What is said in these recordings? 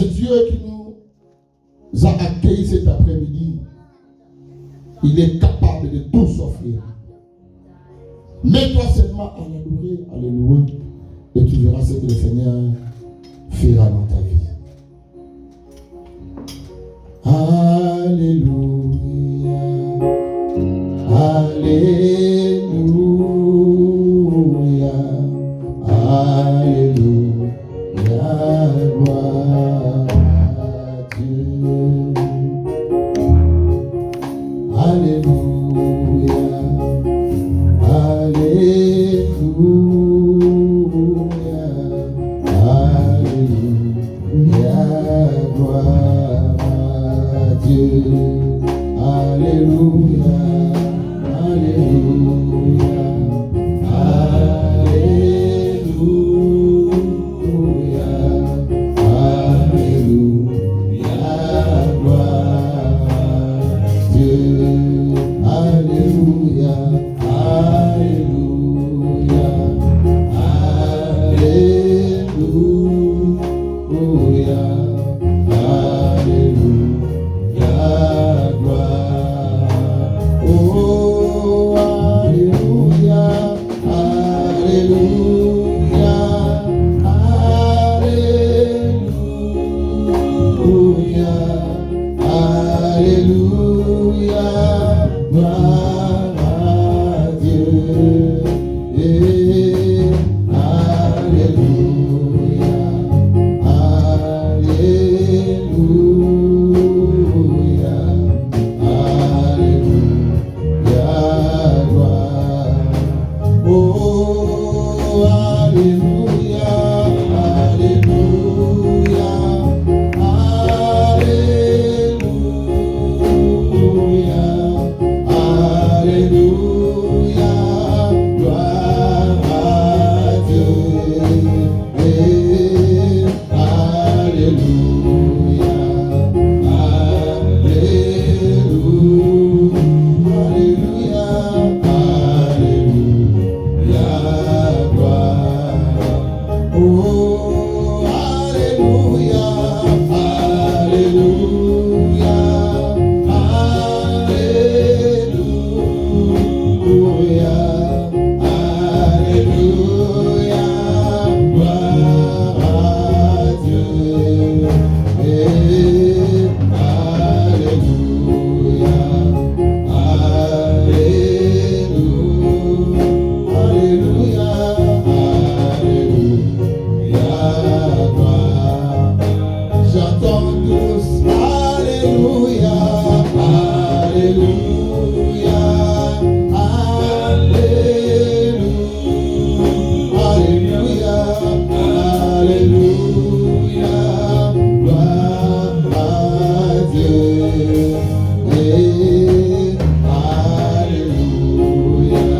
Dieu qui nous a accueillis cet après-midi, il est capable de tout s'offrir. Mets-toi seulement à l'adorer, à le louer, et tu verras ce que le Seigneur fera dans ta vie. Alléluia, Alléluia, Alléluia, gloire à Dieu. Alléluia, Alléluia, Alléluia, gloire à Dieu. Alléluia, Alléluia, Alléluia, Alléluia, gloire à Dieu. Alléluia, Alléluia, Alléluia, Alléluia, gloire. Oh, Alléluia, Alléluia, Alléluia, Alléluia, gloire à Dieu. Alléluia, Alléluia, Alléluia, gloire. Oh, Alléluia, Alléluia, Alléluia, Alléluia, gloire à Dieu. Alléluia, Alléluia, Alléluia, gloire. Oh, Alléluia, Alléluia, Alléluia, Alléluia, gloire à Dieu. Alléluia, Alléluia, Alléluia, gloire. J'entends tous Alléluia, Alléluia, Alléluia, Alléluia, gloire à Dieu. Alléluia,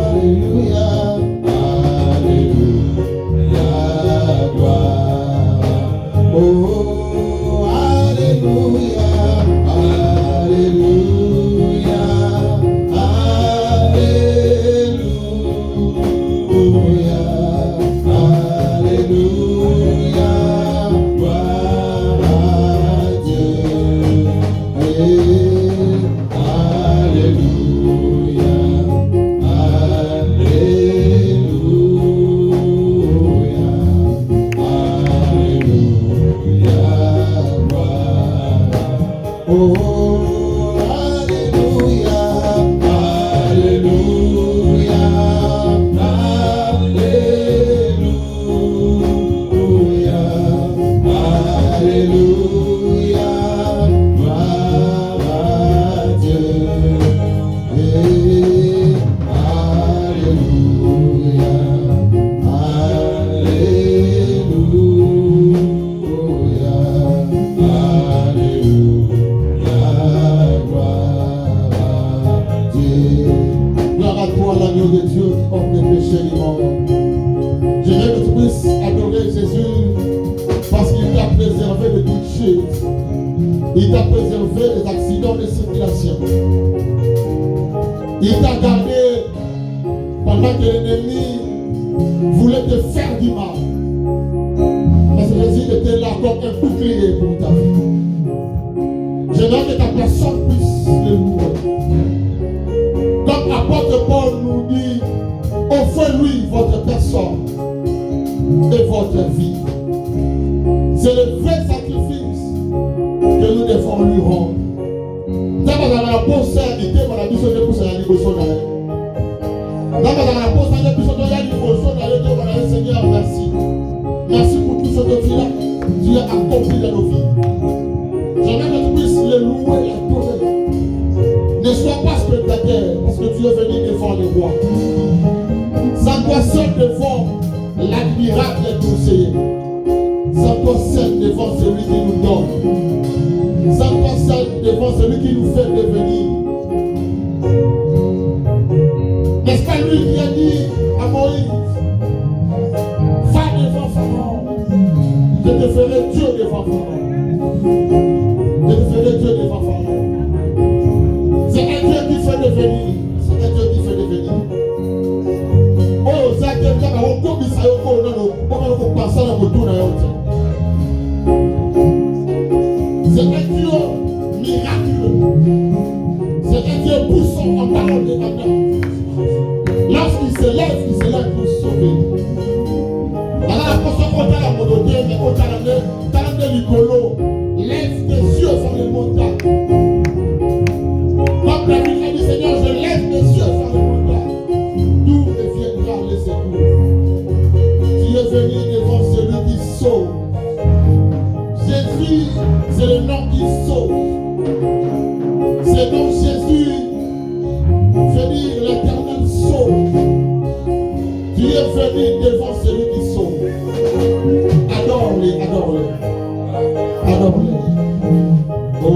Alléluia, Alléluia, gloire. Oh, Alléluia, Alléluia, Alléluia, Alléluia, gloire à Dieu. Alléluia, Alléluia, Alléluia, gloire. Oh, Alléluia, Alléluia, Alléluia, Alléluia, gloire à Dieu. Alléluia, Alléluia, Alléluia, gloire à Dieu. Gloire à toi, l'agneau de Dieu qui offre les péchés du monde. Je veux que tu puisses adorer Jésus parce qu'il t'a préservé de toute chute. Il t'a préservé des accidents de circulation. Il t'a gardé pendant que l'ennemi voulait te faire dit mal. Parce que Jésus était là comme un bouclier pour ta vie. J'aimerais que ta personne puisse le louer. Comme l'apôtre Paul nous dit, offrez-lui votre personne et votre vie. C'est le vrai sacrifice que nous devons lui rendre. D'abord, dans la bonne sérénité, mon ami, c'est pour ça que nous D'abord, dans la bonne sérénité, Seigneur, merci. Merci pour tout ce que tu as accompli dans nos vies. J'aimerais que tu puisses le louer et l'adorer. Ne sois pas spectateur, parce que tu es venu devant les rois. Sans toi seul devant l'admirable conseiller. Sans toi seul devant celui qui nous donne. Sans toi seul devant celui qui nous fait devenir. N'est-ce pas lui qui a dit à Moïse, va devant Pharaon, je te ferai Dieu devant Pharaon. Je te ferai Dieu devant Pharaon. C'est un Dieu qui fait devenir. C'est un Dieu qui fait devenir. Oh, c'est un Dieu qui a c'est un Dieu miraculeux. C'est un Dieu puissant en parole de Adam. Lorsqu'il se lève pour sauver. Alors la personne au la monoté, mais au talent de l'icolo, lève tes yeux vers les montagnes. Comme la Bible dit, Seigneur, je lève mes yeux vers les montagnes. D'où me viendra le secours? Tu es venu devant celui qui sauve. Jésus, c'est le nom qui sauve. C'est donc Jésus, venir l'Éternel sauve. Tu es venu devant celui qui sauve. Adore-les, adore-les. Adore-les. Oh,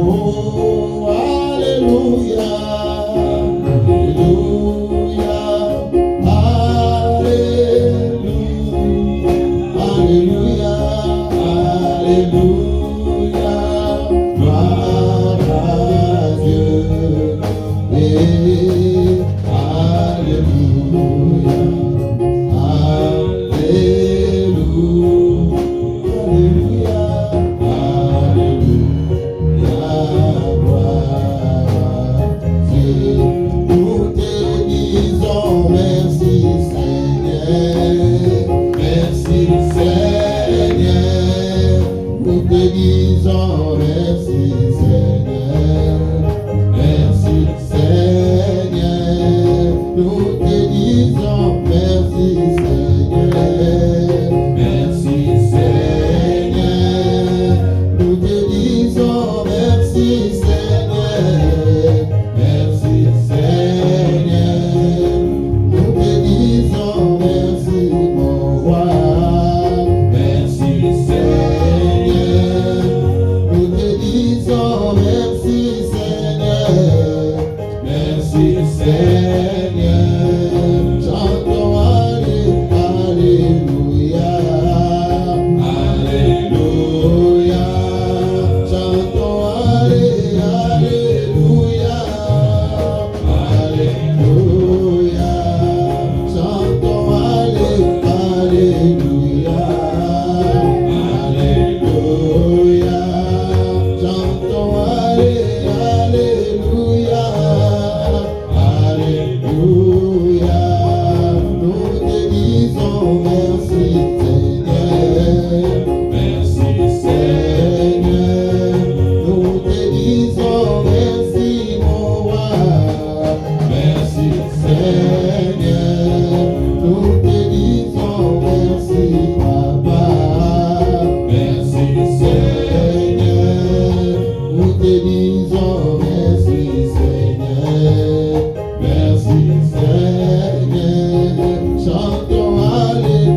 alléluia. Alléluia. Alléluia. Alléluia. Alléluia. Gloire à Dieu. Et alléluia. Alléluia. Alléluia. Gloire à Dieu. Nous te disons merci Seigneur. Merci Seigneur. Nous te disons merci Seigneur. Merci Seigneur. Nous te disons merci Seigneur. Merci Seigneur. Nous te disons merci Seigneur. Merci Seigneur. Nous te disons merci mon roi. Merci Seigneur. Nous te disons merci Seigneur. Merci Seigneur. Chantons Alléluia. Alléluia. Chantons Alléluia. Alléluia. Chantons Alléluia. Alléluia. Chantons Alléluia. Alléluia. Nous te disons merci Seigneur. Merci Seigneur. Nous te disons merci mon roi. Merci Seigneur. Nous te disons merci papa. Merci Seigneur. Nous te disons merci Seigneur. Merci Seigneur. Chantons Alléluia.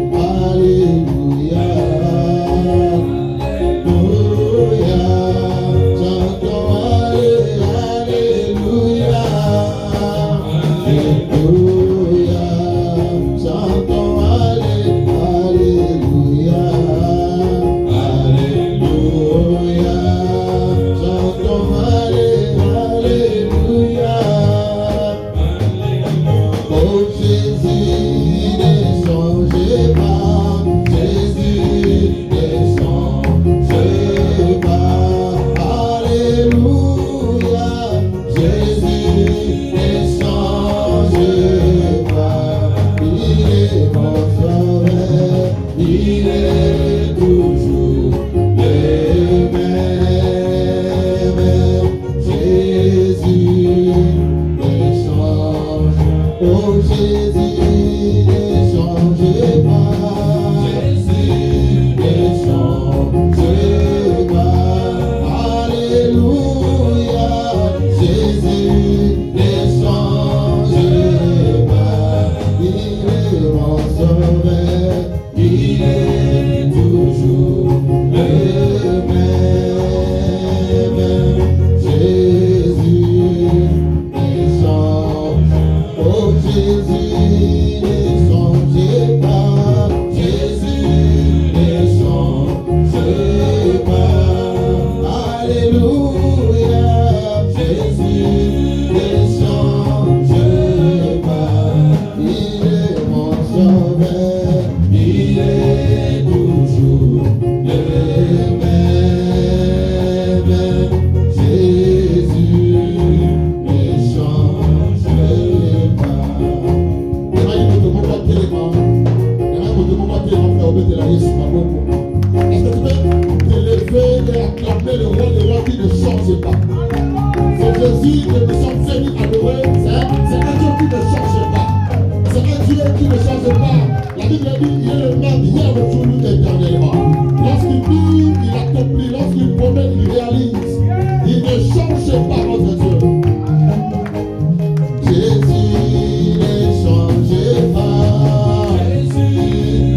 sauveur, il est toujours le même. Jésus ne change pas. Est-ce que tu peux te lever et acclamer le roi des rois qui ne change pas? C'est Jésus que nous sommes venus adorer. C'est un Dieu qui ne change pas. C'est un Dieu qui ne change pas. La Bible dit qu'il est le même hier, aujourd'hui, éternellement. Lorsqu'il dit, il accomplit. Lorsqu'il promet, il réalise. Il ne change pas, notre Dieu. Jésus ne change pas. Jésus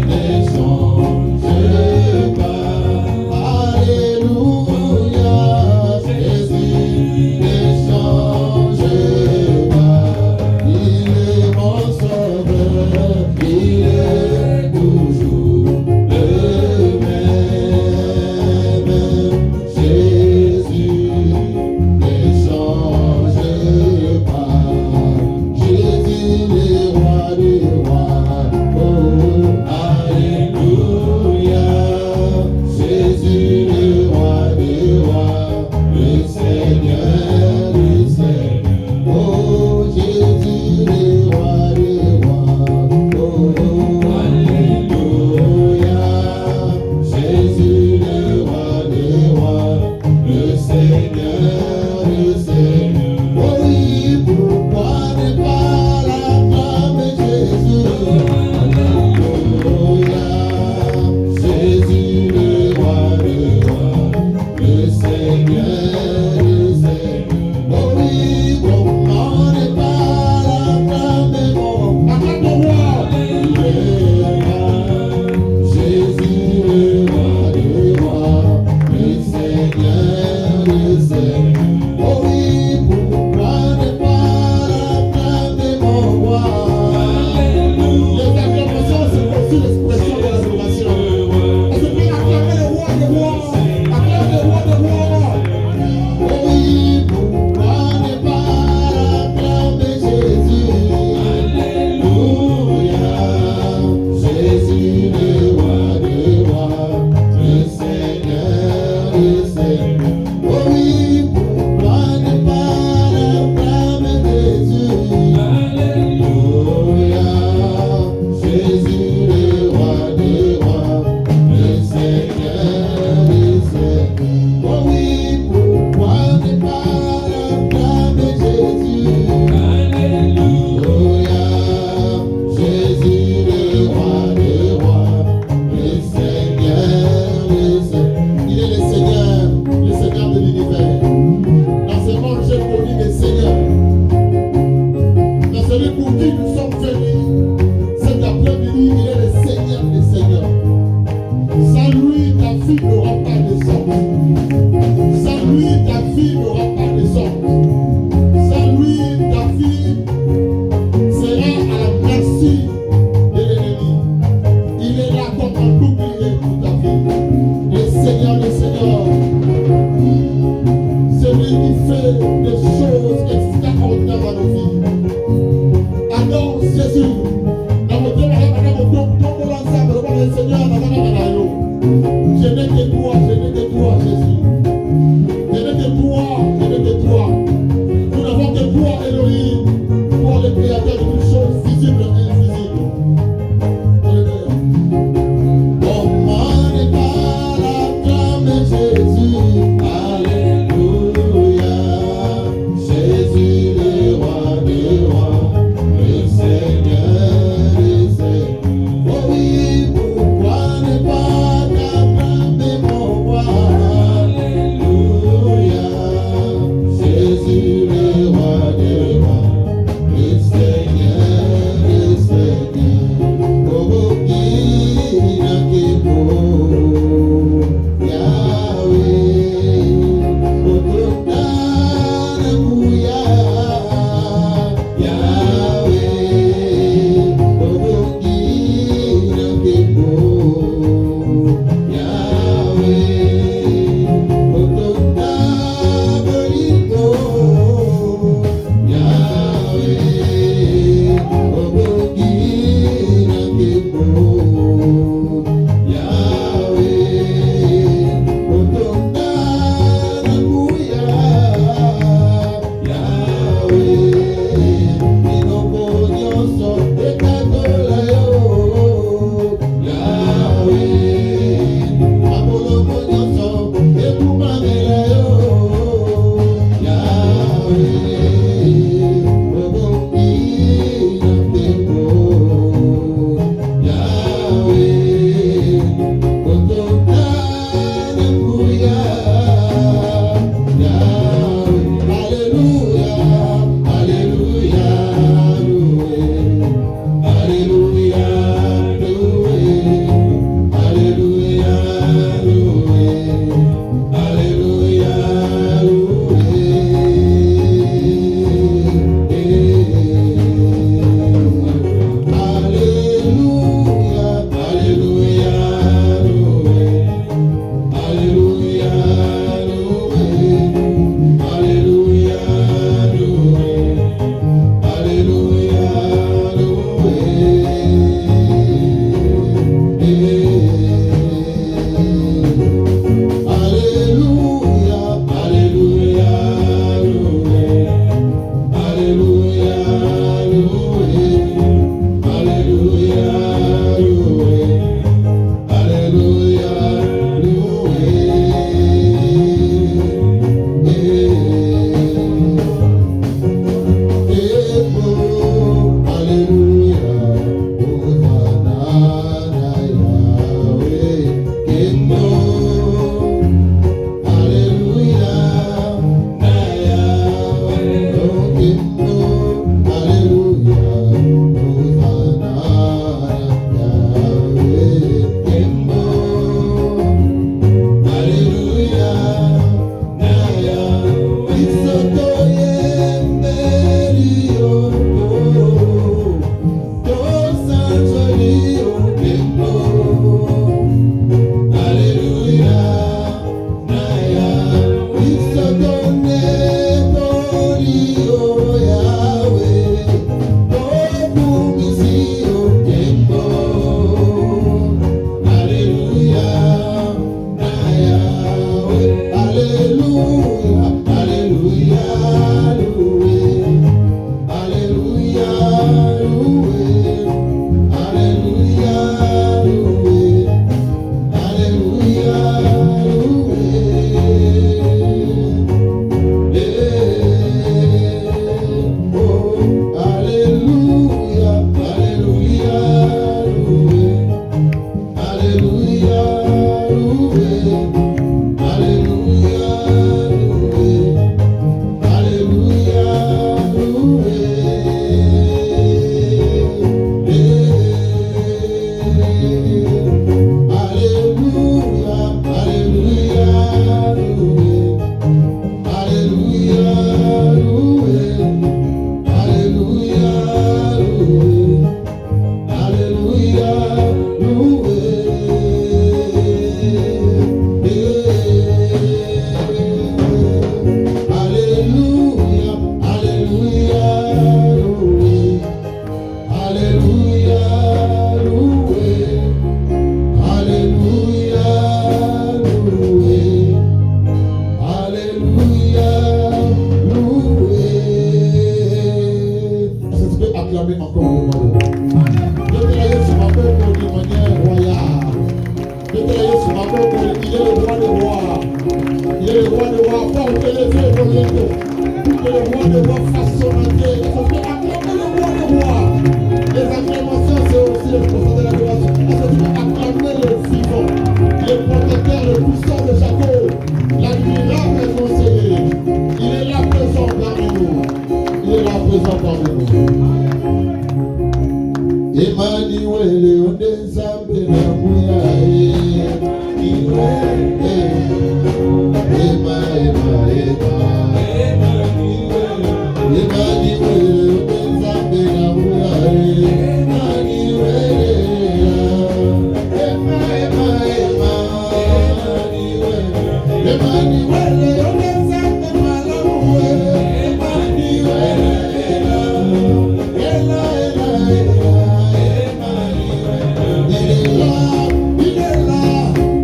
ne change pas. Alléluia. Jésus ne change pas. Il est mon sauveur. Il est toujours le même. Jésus ne change pas. Jésus le roi des rois. Oh, alléluia. Jésus le roi des rois. Le Seigneur, le Seigneur. Oh, Jésus le roi des rois. Oh, alléluia. Jésus le roi des rois. Le Seigneur, le Seigneur. Oh oui, pourquoi ne pas l'acclamer Jésus? Alléluia. Jésus le roi des rois. Le Seigneur, le Seigneur. Oh oui, comment ne pas l'acclamer mon acclame le roi. Il est roi. Jésus le roi des rois. Le Seigneur, le Seigneur. Oh oui, pourquoi ne pas l'acclamer mon roi? Les acclamations, c'est aussi l'expression de l'adoration. Est-ce que tu peux acclamer le roi des rois? Acclame le roi des rois. Oh oui, pourquoi ne pas l'acclamer Jésus? Alléluia. Jésus le roi des rois. Le Seigneur, le Seigneur. Oh oui, pourquoi ne pas l'acclamer Jésus? Alléluia. Jésus le roi des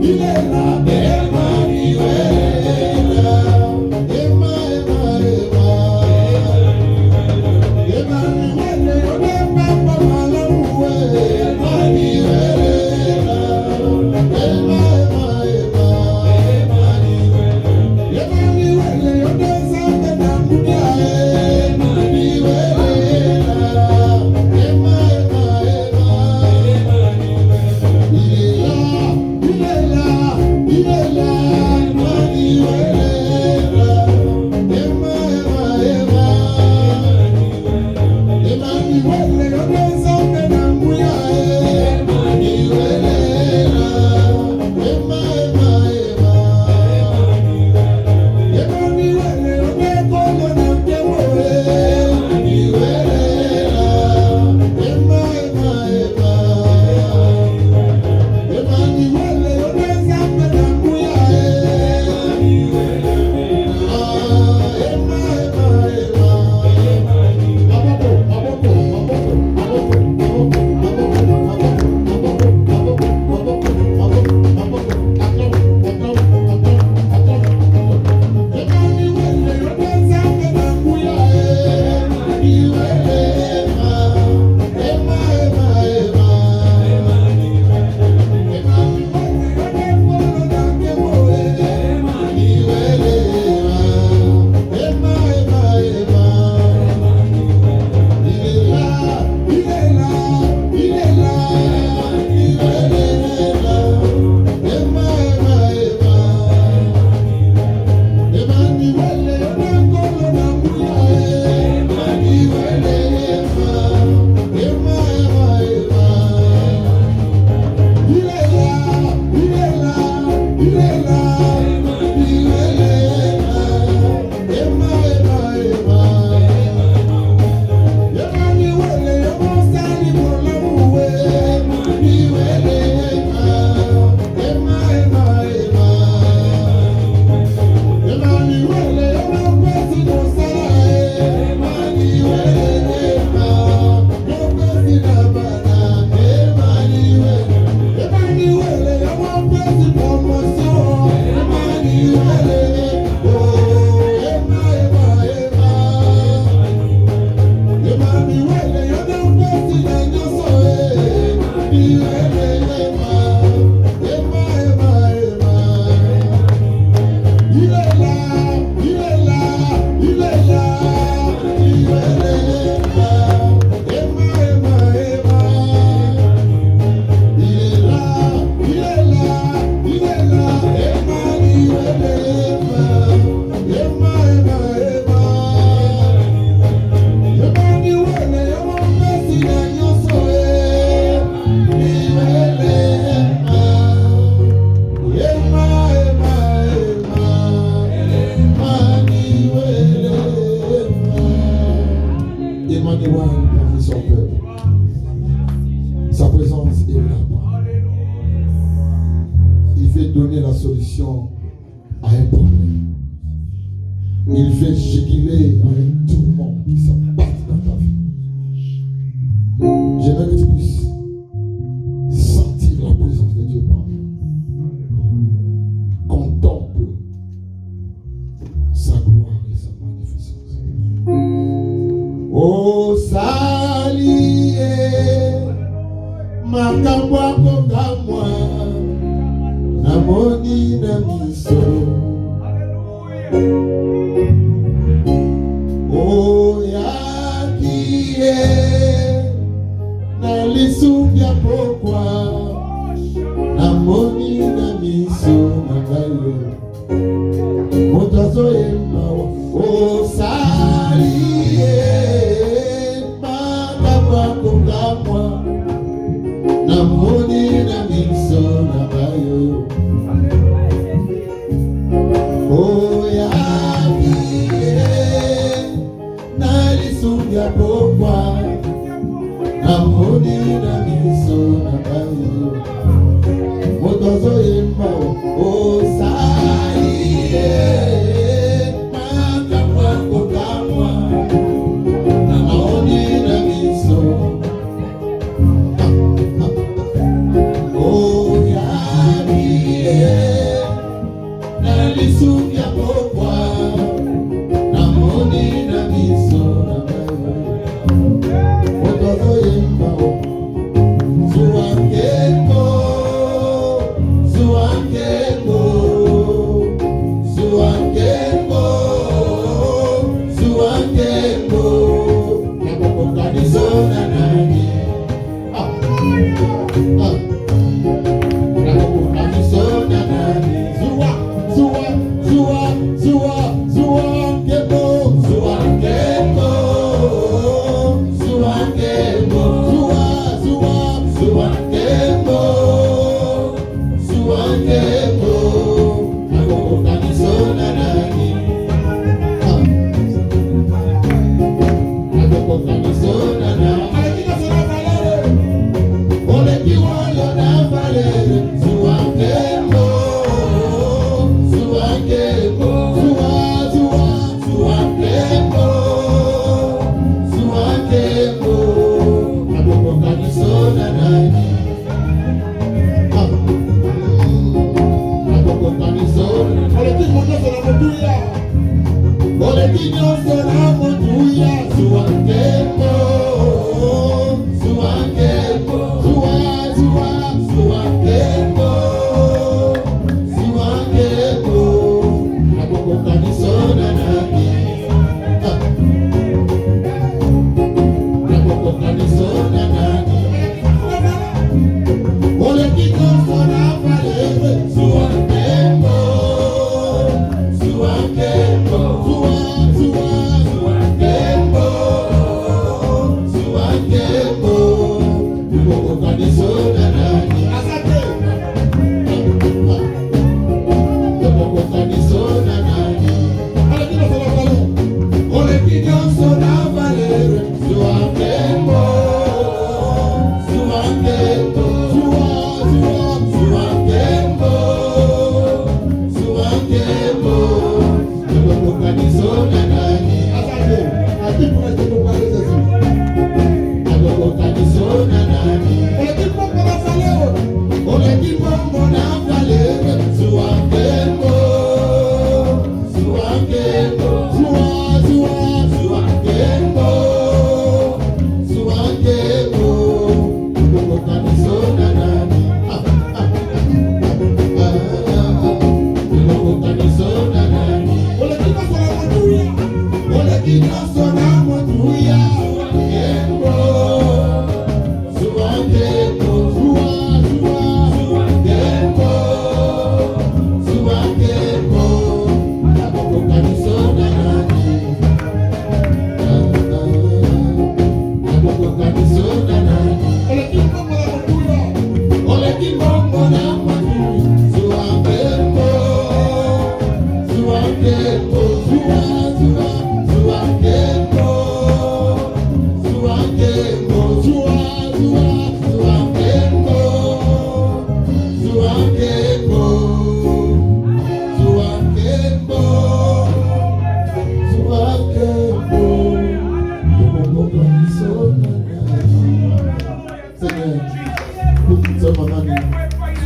Il est là, te donner la solution à un problème. Il veut juguler avec tout le monde qui s'abat dans ta vie. J'aimerais que tu puisses sentir la présence de Dieu parmi nous. Contemple sa gloire et sa magnificence. Oh, salié, makabwa kokamwa, namoni na miso. Oh, yakie, nalisubia pokwa, namoni na miso nagayo. Motazo yemawa, oh, saliye, makabwa kokamwa, namoni na miso nagayo. Oh, yakie, nalisubia pokwa, namoni na miso nagayo. Motazo yemawa, oh, saliye,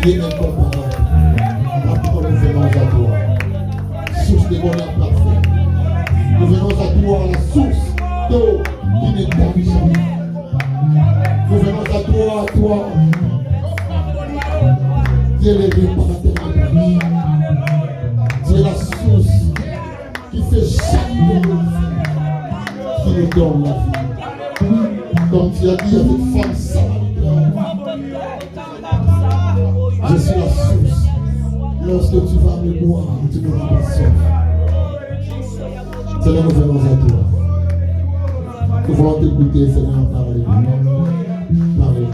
qui est incomparable. Papa, nous venons à toi, source de bonheur parfait. Nous venons à toi, la source d'eau qui n'est pas jamais. Nous venons à toi, qui est élevé par la terre. Tu es la source qui fait chaque chose, qui nous donne la vie. Comme tu as dit à cette femme samaritaine, je suis la source. Lorsque tu vas me boire, tu ne vas pas soif. Seigneur, nous venons à toi. Nous voulons t'écouter, Seigneur, parler. Parler.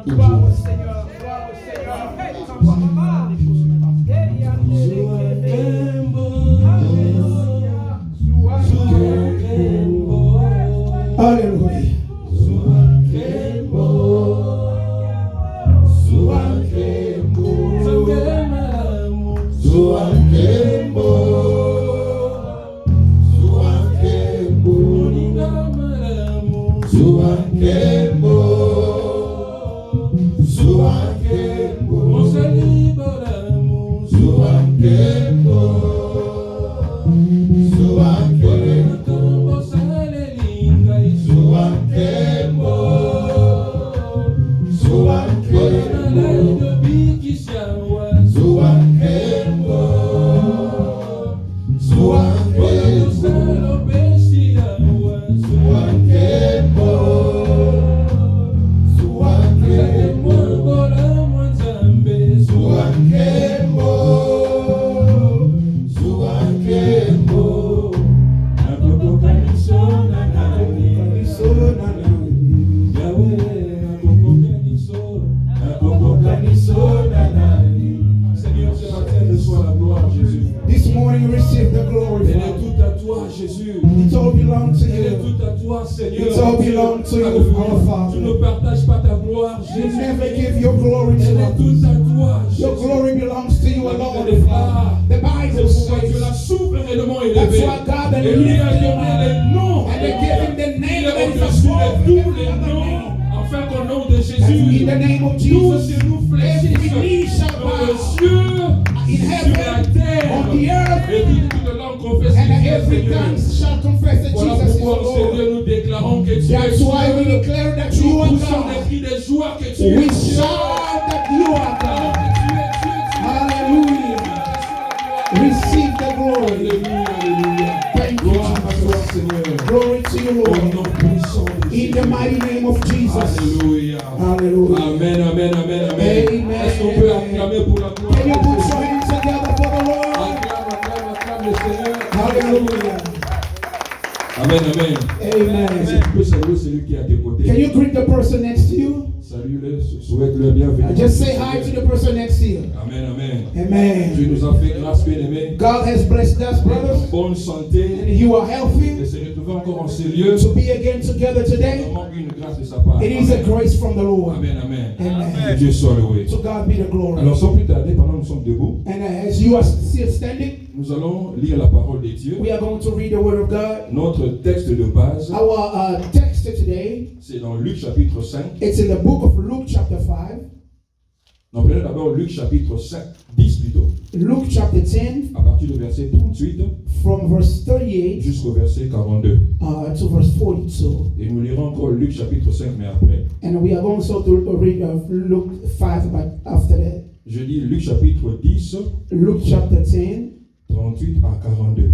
Que Dieu reste. Alléluia. This morning receive the glory. Elle est toute à toi, Jésus. It all belongs to Elle est you. toute à toi, Seigneur. It all belongs to you, our Tu Father. ne partages pas ta gloire, You Jésus. never give your glory Elle to est toute others. à toi, Your Jésus. glory belongs to you alone, Elle est Father. là. The C'est Bible pourquoi Dieu l'a says, souverainement that's élevé. why God had Et lui a lifted him donné up. les noms. And they gave him the Il name est that is au-dessus above de tous every les other noms. name. Afin qu'au nom de That in Jésus, the name of tous Jesus, genoux every knee fléchissent shall dans les bow cieux, in sur la heaven, terre. on the earth, Et toute langue confesse and qu'il est every Seigneur. tongue shall confess that Voilà Jesus is the pourquoi, Lord. Seigneur, nous déclarons que tu es That's why we Dieu. declare that Nous you are poussons des God. cris de joie que tu We es Dieu. shout that you are Alors God. que tu es Dieu. Hallelujah. Receive the glory. Alléluia, alléluia. Thank you, Gloire à toi, Jesus. Seigneur. Glory to you, Au Lord. nom puissant de In the Jésus. mighty name of Jesus. Alléluia. Hallelujah. Amen, amen, amen, amen. Amen. Est-ce qu'on peut acclamer pour la gloire Can you de put Jésus? your hands together for the Lord? Acclame, acclame, acclame le Seigneur. Hallelujah. Amen, amen. Amen. Si tu peux saluer celui qui est à tes côtés. Can you greet the person next to you? Salue-le, souhaite-le bienvenue. Just say hi to the person next to you. Amen, amen. Amen. Dieu nous a fait grâce, bien-aimés. God has blessed us, brothers, Bonne and santé. you are Et healthy se retrouver encore en ce lieu. to be again together C'est today. vraiment une grâce de sa part. It is a Amen. grace from the Lord. Amen, amen. Amen. Que Dieu soit loué. To God be the glory. Alors, sans plus tarder, pendant que nous sommes debout, And as you are still standing, nous allons lire la parole de Dieu. we are going to read the Word of God. Notre texte de base, Our text today, c'est dans Luc chapitre 5. it's in the book of Luke chapter 5. Nous prenons d'abord Luc chapitre 5, 10 plutôt, Luke chapter 10 à partir du verset 38 from verse 38 jusqu'au verset 42. to verse 42. Et nous lirons encore Luc chapitre 5, mais après. And we are going also to read Luke 5 but after that. Je dis Luc chapitre 10, Luke chapter 10, 38 à 42.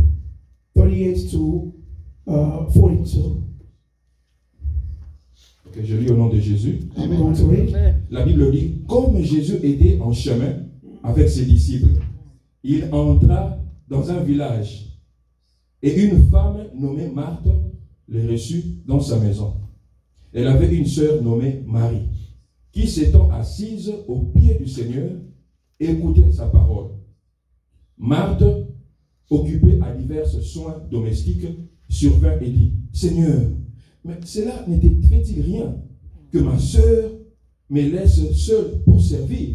38 to 42. Ok, je lis au nom de Jésus. I'm going to read. La Bible dit, comme Jésus était en chemin avec ses disciples, il entra dans un village et une femme nommée Marthe le reçut dans sa maison. Elle avait une sœur nommée Marie qui s'étant assise au pied du Seigneur écoutait sa parole. Marthe, occupée à divers soins domestiques, survint et dit, Seigneur, mais cela ne te fait-il rien que ma sœur me laisse seule pour servir?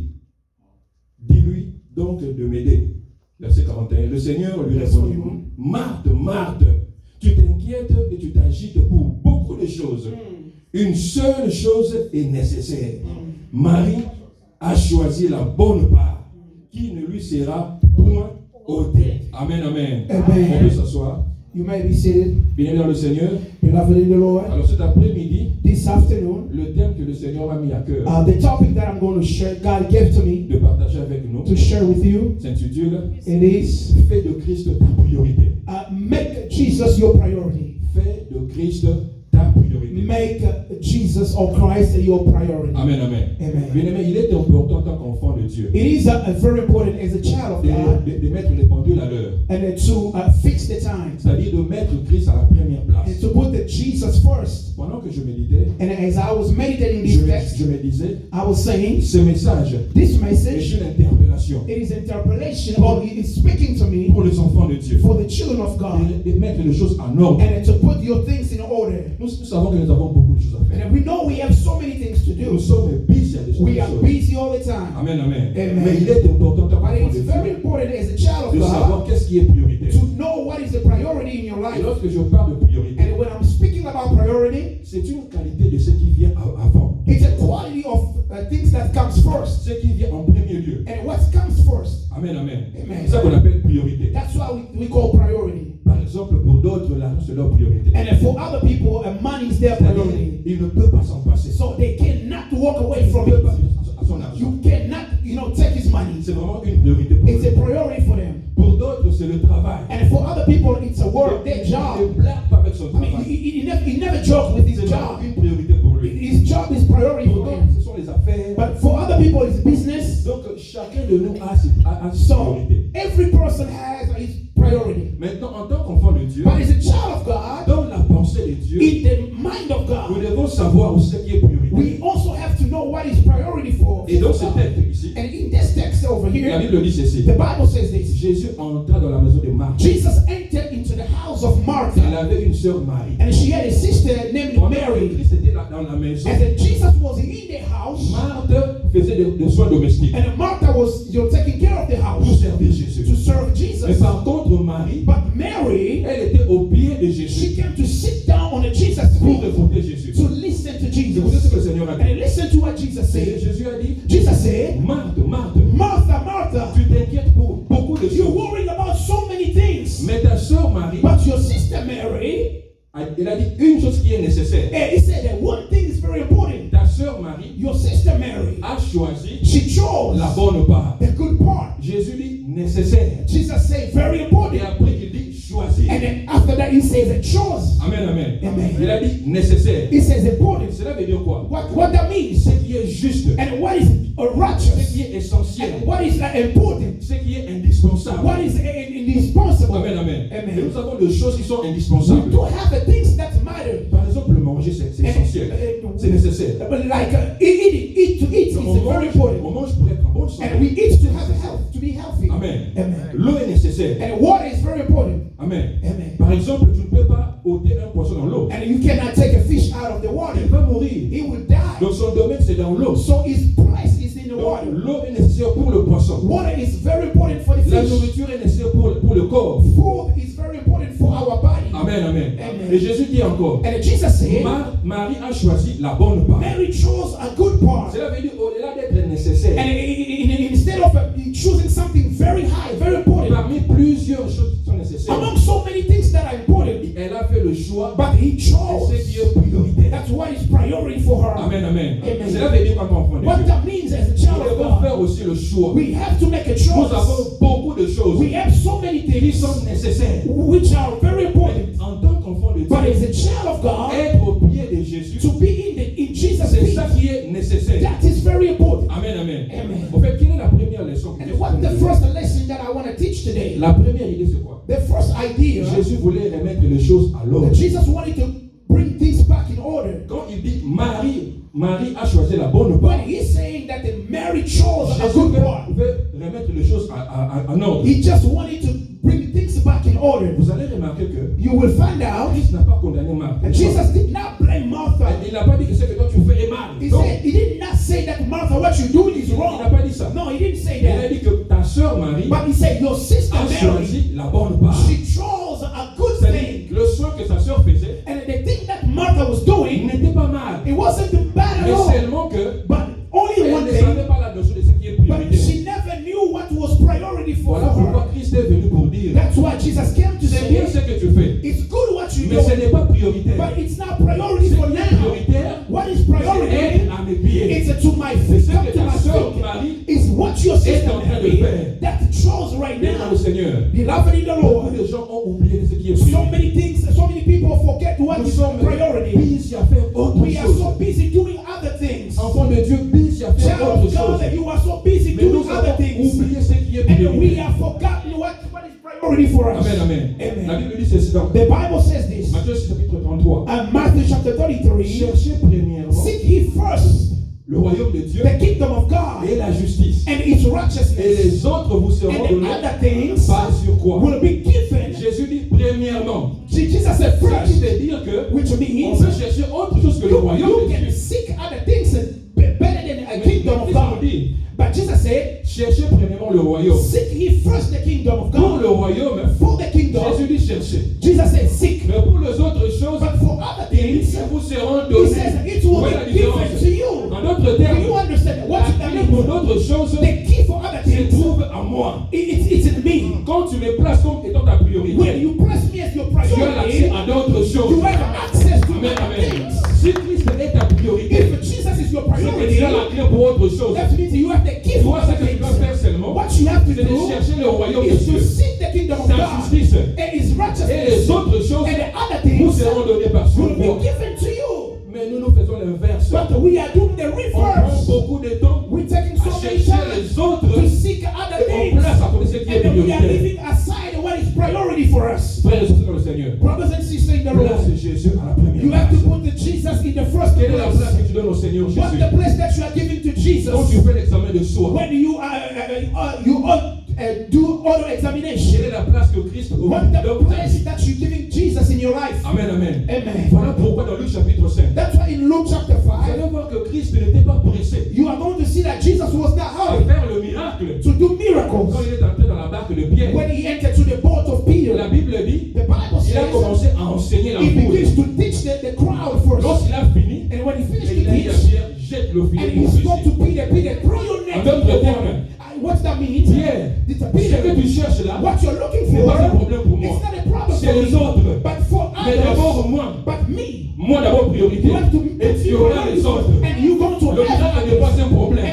Dis-lui donc de m'aider. Verset 41. Le Seigneur lui répondit, Marthe, Marthe, tu t'inquiètes et tu t'agites pour beaucoup de choses. Une seule chose est nécessaire. Marie a choisi la bonne part, qui ne lui sera point ôtée. Amen, amen. Amen. On peut s'asseoir. You may be seated. Bien dans le Seigneur. Beloved in the Lord, Alors cet après-midi, this afternoon, le thème que le Seigneur m'a mis à cœur the topic that I'm going to share, God gave to me de partager avec nous to share with you, s'intitule it is Fais de Christ ta priorité. make Jesus your priority. Fais de Christ ta priorité. Make Jesus or Christ your priority. Amen, amen. Amen. Bien-aimé, il est important en tant qu'enfant de Dieu It is very important as a child of God de mettre les pendules à l'heure. and to fix the time C'est-à-dire de mettre Christ à la première place. and to put the Jesus first. Pendant que je méditais, And as I was meditating this text, je me disais, I was saying, ce message this est message, une interpellation it is interpolation, or it is speaking to me pour les enfants de Dieu. for the children of God, De mettre les choses en ordre. and to put your things in order. Nous savons que nous avons beaucoup de choses à faire. And we know we have so many things to Nous do. sommes busy à des We are choses. busy all the time. Amen, amen. Amen. Mais il est important en tant But qu'enfant it's de very Dieu important as a child de of savoir God qu'est-ce qui est prioritaire. to know what is the priority in your Et life. lorsque je parle de priorité, And when I'm speaking about priority, c'est une qualité de ce qui vient avant. it's a quality of things that comes first. Ce qui vient en premier lieu. And what comes first, Amen, amen. Amen. C'est ça qu'on appelle priorité. that's why we call priority. Par exemple, pour d'autres, l'argent c'est leur priorité. And then for other people, money is their C'est-à-dire, priority. il ne peut pas s'en passer. So they cannot walk away Il ne from peut pas it. à son argent. You cannot, take his money. C'est vraiment une priorité pour It's a eux. priority for them. Pour d'autres, c'est le travail. And for other people, it's a work, their Il job. ne blague pas avec son I mean, travail. he never jokes with his C'est job. vraiment une priorité pour lui. His job is priority Pour for d'autres, him. ce sont les affaires. But for other people, it's business. Donc, chacun de nous a ses So priorités. every person has his priority. Maintenant, en tant qu'enfant de Dieu, But as a child of God, dans la pensée de Dieu, in the mind of nous God, devons savoir où ce qui est priorité. we also have to know what is priority for. Et dans ce texte ici, And in this text over la here, Bible dit ceci. the Bible says this. Jésus entra dans la maison de Marthe. Jesus entered into the house of Il Martha, avait une sœur Marie. and she had a sister named Pendant que Mary. Christ était là dans la maison, And then Jesus was in the house, Marthe faisait des soins domestiques and Martha was taking care of the pour house servir Jésus. to serve Mais Jesus. par contre, Marie, But Mary, elle était au pied de she Jésus came to sit down on the Jesus' pour feet écouter Jésus. to listen to Écoutez ce que le Jesus. Seigneur a And dit. listen to what Jesus Et said. Jésus a dit, Jesus said, Marthe, Marthe, Martha, Martha, tu t'inquiètes pour beaucoup de you're choses. worrying about so many things. Mais ta sœur Marie, But your sister Mary, elle a dit une chose qui est nécessaire. he said that one thing is very important. Ta sœur Marie Your sister Mary, a choisi she chose la bonne part. the good part. Jésus dit nécessaire. Jesus said very Et important. après il dit choisir. And then after that, he says a chose. Amen, amen. Amen. Il a dit nécessaire. He says important. Cela veut dire quoi? What that means, Ce qui est juste, and what is ce righteous, qui est essentiel, and what is important, ce qui est indispensable. what is indispensable. Amen, amen. Amen. Et nous avons des choses qui sont We indispensables. do have the things that matter. Par exemple, manger, c'est essentiel. C'est nécessaire. But like eat to eat is On very mange, important. on mange pour être en bonne And we santé. eat to have health, to be healthy. Amen. Amen. L'eau est nécessaire. And water is very important. Amen. Amen. Par exemple, tu ne peux pas ôter un poisson dans l'eau. And you cannot take a fish out of the water. Il va mourir. He will die. Donc son domaine, c'est dans l'eau. So his place is in the Donc water. l'eau est nécessaire pour le poisson. Water is very important for the La fish. nourriture est nécessaire pour le corps. Food is very important for our body. Amen, amen. Amen. Et Jésus dit encore, And Jesus said, Marie a choisi la bonne part. Mary chose a good part. Cela veut dire au-delà d'être nécessaire, And instead of choosing something very high, very important, parmi plusieurs choses qui sont nécessaires, among so many things that are important, elle a fait le choix but he de chose. ce qui est prioritaire. That's what is priority for her. Amen, amen. Amen. Cela veut dire quand on enfant de What Dieu, that means as a child nous of devons God, faire aussi le choix. we have to make a Nous choice. avons beaucoup de choses We have so many qui things sont nécessaires. which are very important. En tant qu'enfant de But as Dieu, a child of God, être au pied de Jésus, to be in Jesus' c'est feet, ça qui est nécessaire. that is very important. Amen, amen. Amen. En fait, quelle est la première leçon que And Jésus what nous the donne? first lesson that I want to teach today, La première idée, c'est quoi? the first idea, Jésus voulait remettre les choses à l'ordre. that Jesus wanted to bring things back in order. Quand il dit Marie a choisi la bonne part, When he's saying that the Mary chose a Jésus good part, veut remettre les choses en ordre. he just wanted to bring things back in order. Vous allez remarquer que You will find out Christ n'a pas condamné Marthe. that Jesus did not blame Martha. Il n'a pas dit que ce que toi tu fais est mal. He Non. said he did not say that Martha, what you're doing is Il n'a wrong. pas dit ça. No, he didn't say Il a that. dit que ta sœur Marie But he said your sister a Mary, choisi la bonne part. she chose a good C'est-à-dire, thing. le soin que sa sœur faisait, And the thing that Martha was il doing, n'était pas mal. it wasn't bad at Mais all. seulement que But only elle one ne thing, savait pas la notion de Beloved in the Beaucoup Lord, de gens ont oublié ce qui est so priorité. many things, so many people forget what Nous is sommes priority. busy à faire autre We are so chose. busy doing other things. Enfants de Dieu, busy à faire Child autre of God, chose. you are so busy Mais nous doing other avons things. oublié ce qui est And we priorité. have forgotten what is priority for us. Amen, amen. Amen. La Bible dit ceci dans The Bible says this. Matthieu chapitre 33. Matthew chapter 33. Cherchez premièrement Seek ye first le royaume de Dieu the kingdom of God et la justice. and its Et righteousness. les autres vous seront And the donnés other things par sur quoi? will be given. Jésus dit premièrement. Jesus said Ce qui first, veut dire que which on means peut chercher autre chose que le royaume you de can Dieu. seek other things better than a kingdom of Christ nous God. dit, But Jesus said, cherchez premièrement le royaume. seek ye first the kingdom of Pour God. le royaume, For the kingdom, Jésus dit cherchez. Jesus said seek. Mais pour les autres choses, But for other il dit things, que vous seront he donnés. says it will Voilà la be given différence. to you. En d'autres Do you termes, understand what la that clé pour means? d'autres choses The key for other se things, trouve en moi. it's in me. Quand tu me places comme étant ta When priorité, you press me as your tu as l'accès priority, à d'autres choses. you have access to Amen, other amen. things. Si Christ est ta priorité, If Jesus is your c'est que priority, tu as la clé pour autre chose. that means you have the key for Toi, ce other que tu dois things. faire seulement, What you have to c'est de do chercher le royaume de is to Dieu, seek the kingdom of sa God justice, and His et les righteousness, autres choses and the other vous things seront données par will surcroît. be given to you. Mais nous faisons l'inverse. But we are doing the On prend reverse. beaucoup de temps We're taking à so many chercher time les autres to seek other et on things, place à côté ce qui est and then we are prioritaire. leaving aside what is priority for us. Frères et sœurs dans le Seigneur, Brothers and sisters in the place Lord, Jésus à la première you have to place. put the Jesus in the first Quelle est la place place. que tu donnes au Seigneur What's Jésus? the place that you are giving to Jesus Quand tu fais l'examen de soi, when you do auto quelle examination? est la place que Christ What's the donne ta place vie? that you're giving Jesus in your life? Amen, amen. Amen. Voilà pourquoi dans Luc chapitre 5, That's why in Luke chapter vous 5, allez voir que Christ n'était pas pressé you are going to see that Jesus was not à hurried faire le miracle. to do Quand miracles. il est entré dans la barque de Pierre, When he entered to the boat of Peter, la Bible dit, the Bible il a says commencé à enseigner la he foule. begins to teach the crowd first. Lorsqu'il a fini, And when he finished et il to a dit à teach, Pierre, jette le and filet he pour spoke to pêcher. Peter, Peter, throw your net En in the d'autres water. termes, What that means? Pierre, It's a ce que tu Peter. cherches là, What you're looking c'est for, pas un problème pour moi. it's not a problem C'est for les me, autres. but for Mais d'abord others. moi. But me. Moi d'abord priorité. You have to Et tu auras les autres. and you go to Le miracle n'est pas un problème.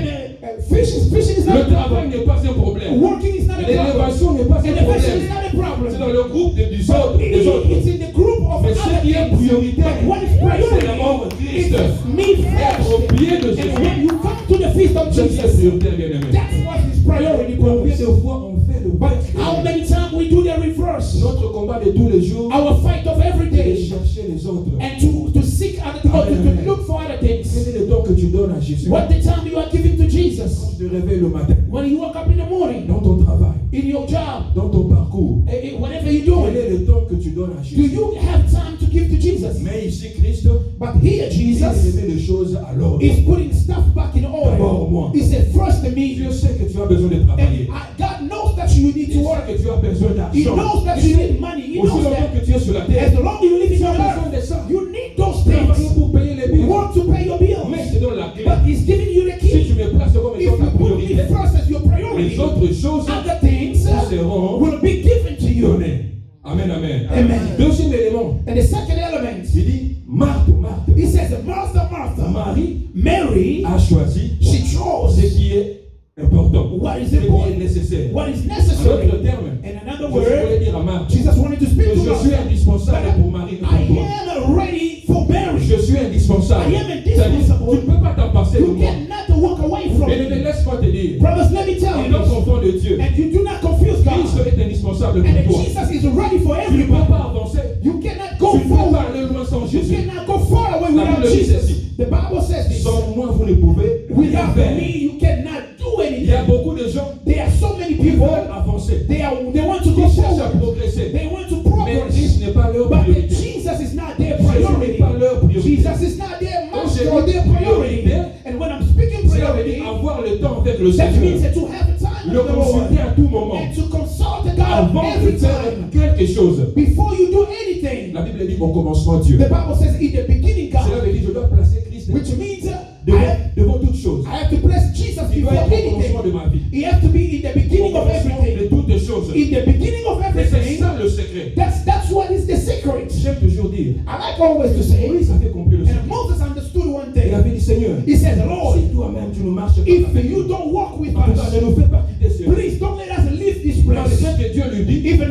and fishing is not Le a travail problem. n'est pas un problème. Working is not a problem. L'élévation n'est pas un Elevation is problème. not a problem. C'est dans le groupe des But autres. Des autres. it's in the group of Mais ce other qui est things. prioritaire, But what is c'est priority? d'abord Christ. It's me Être au first. pied de And Jésus. when you come to the feast of Ce qui est Jesus, prioritaire, bien aimé. that's what is priority. Combien brothers. de fois on fait le But bête? how many times we do the reverse? Notre combat de tous les jours, Our fight of every c'est de day chercher les autres. and to seek other things, or to look for other Quel things. est le temps que tu donnes à Jésus? What the time you are giving to Jesus? Quand tu te réveilles le matin, When you wake up in the morning, dans ton travail, in your job, dans ton parcours, whatever you're quel doing, est le temps que tu donnes à do Jésus? you have time to give to Jesus? Mais ici, Christ, But here, il Jesus met les choses à l'ordre. is putting stuff back in D'abord, moi. order. He said, first to me, Dieu sait que tu as besoin de travailler. and God knows that you need to Il work. sait que tu as besoin He d'argent. knows that Il you sait need money. He aussi knows longtemps that que tu es sur la as terre, long as you live in tu your as besoin earth, de ça. you need those Travailler things. pour payer les You billes. want to pay your Mais bills. je te donne la clé. But He's giving you the Si key. tu me places comme If étant you ta put me priorité, first as your les priority, autres choses other things seront will be given to you. données. Amen, amen. Amen. Deuxième élément, And the second element, il dit Marthe, Marthe, he says, Martha, Martha, Marie Mary, a choisi she chose ce qui est important, what is ce qui est important, nécessaire. what is En necessary. d'autres termes, In another je voulais word, dire à Marthe Jesus wanted to que speak to je suis Martha. indispensable pour Marie et I pour toi. am ready for Mary. Je suis indispensable. I am C'est-à-dire, indispensable. tu ne peux pas t'en passer de You moi. cannot walk away from Mais ne me me. laisse pas te dire, Brothers, let me tell il you est this. enfant de Dieu. And you do not confuse Christ God. est indispensable And pour toi. Jesus is ready for Tu ne peux everybody. pas avancer. You cannot Tu go ne peux pas forward. aller loin sans You Jésus. cannot go far away La without Bible dit Jesus. ceci. The Bible says this. Sans moi, vous ne pouvez rien Without faire. me, you cannot do Il y a anything. beaucoup de gens There are so many qui people. veulent avancer, They want to qui go cherchent à forward. progresser. They want to Mais progress. Christ n'est pas leur But priorité. Jesus is not their Jésus n'est priority. pas leur priorité. Jesus is not their Quand master j'ai or dit their priority. priorité, And when I'm speaking Cela veut priority, dire avoir le temps avec le that means Seigneur. that to have a time Le with the Lord consulter à tout moment. and to consult God Avant every de faire time quelque chose. before you do anything. La Bible dit au commencement Dieu. The Bible says in the beginning, Cela God, veut dire je dois placer Christ which means devant toute chose. I have to place Jesus Il doit before être au commencement anything. de ma vie. He has to be in the Au beginning of commencement de everything. toutes choses. In the beginning of Et c'est everything, ça le secret. that's what is the secret. J'aime toujours dire. I like always to say, Moïse avait compris le secret. and Moses understood one Il thing. avait dit Seigneur, He says, Lord, si toi-même tu ne marches pas if avec you nous, don't walk with en tout cas, us, ne nous fais pas quitter ce lieu. please don't let us leave this Dans le place. fait que Dieu lui dit, Even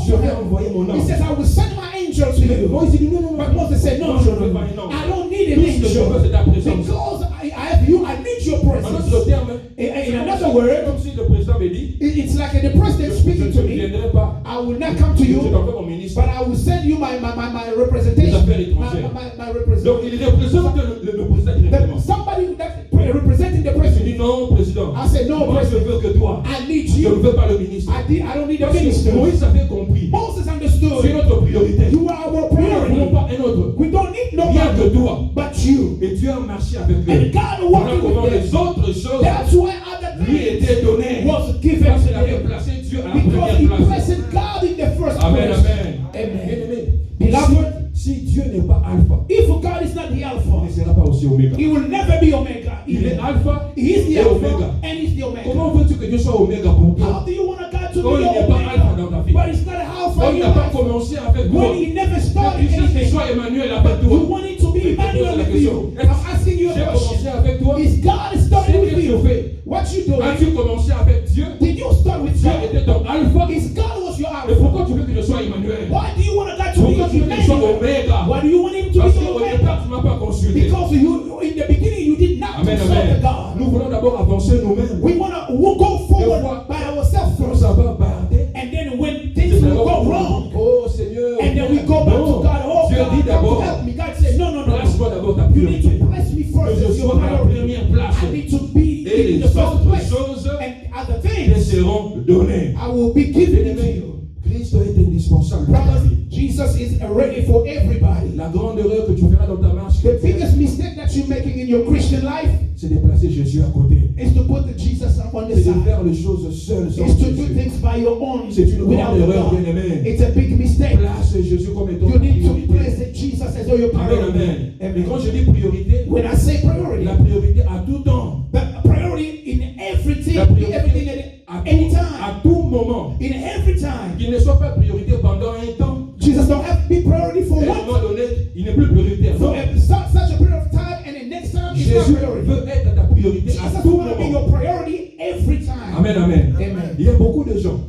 talk Je to vais him. envoyer mon He ange. says, I will send my angel to Mais you. Moïse dit non, non, non. But Moses said, no, no, Moi, je no, veux no, pas no. un ange. I don't need an Tout ce que je veux, c'est ta angel. présence. Because I have you, I need your En presence. autre terme, In another word, comme si le président me dit, it's like the president je speaking to ne me. viendrai pas. I will not come to Je you, t'envoie mon ministre. but I will send you my Les representation. affaires étrangères. My Donc representation. il représente le président directement. Somebody that representing the Je dis president. non, président. I said, no, Moi, je president. veux que toi. I need Je ne you. veux pas le ministre. I don't need a Parce que minister. Moïse avait compris. Moses C'est understood. notre priorité. You are our Nous ne voulons priority. pas un autre. We don't need Rien que nobody toi. but you. Et Dieu a marché avec And eux. God Voilà walking comment with les them. autres choses That's why other lui things étaient données. was given Parce to qu'il avait them. placé Dieu à la Because première he place. placed God in the first Amen, place. amen. Amen. Bien-aimé, Beloved, si Dieu n'est pas alpha, if God is not the il ne Alpha, sera pas aussi oméga. he will never be Omega. Il est alpha He is the et oméga. Alpha and he's the Omega. Comment veux-tu que Dieu soit oméga pour toi? How do you want a God to Quand be il your n'est pas alpha Omega? dans ta vie. But it's not an Alpha Quand in il your n'a pas life. commencé avec toi. When he never Tu started cherches qu'il anything, soit Emmanuel avec you toi. want it to be Je te pose Emmanuel la with question. you. I'm asking you a J'ai commencé question. avec toi. Is God starting with Qu'est-ce que you? tu fais? What you doing? As-tu commencé avec Dieu? Did you start with Dieu God? était ton alpha. Is God was your Et Alpha? pourquoi tu veux qu'il soit Emmanuel? Why do you want a God to Pourquoi tu be veux qu'il soit Emmanuel? oméga? Why do you want him to Parce be qu'au Omega? départ, tu ne m'as pas consulté. Because you, in the beginning, you did not Amen, consult amen. the God. Nous voulons d'abord avancer nous-mêmes. We want to go forward Des fois, by ourselves Quand first. ça va barder, And then when things c'est will d'abord go wrong, oh Seigneur. and then we go back to Non. God. Oh, Dieu God, dit come to d'abord, help me. God said, no, no, no. place-moi d'abord ta You need priorité. to place me Que first je as your sois à la priority. première place. I need to be Et in the les first autres place. choses And other te things, seront données. I will be given it to Bien-aimé, you. Christ est indispensable pour ta Brothers, vie. Jesus is ready for everybody. La grande erreur que tu feras dans ta marche The chrétienne, biggest mistake that you're making in your Christian life c'est de placer Jésus à côté. is to put the Jesus up on the C'est de side. faire les choses seul sans Is to do Jésus. things by your own C'est une without grande the erreur, God. bien-aimé. It's a big mistake. Place Jésus comme étant You need to priorité. place the Jesus as your Amen, priority. amen. Et Amen. quand je dis priorité, When I say priority, la priorité à tout temps, but priority in everything, La priorité everything à at tout, any à time, tout moment, in every time. qu'il ne soit pas priorité pendant un temps, Jesus don't have to be priority for et à un one moment donné, il n'est plus prioritaire. for Non. such a period of time, and the next time it's not Jésus priority. veut être ta priorité à Jesus tout want to be moment. your priority every time. Amen, amen. Amen. Il y a beaucoup de gens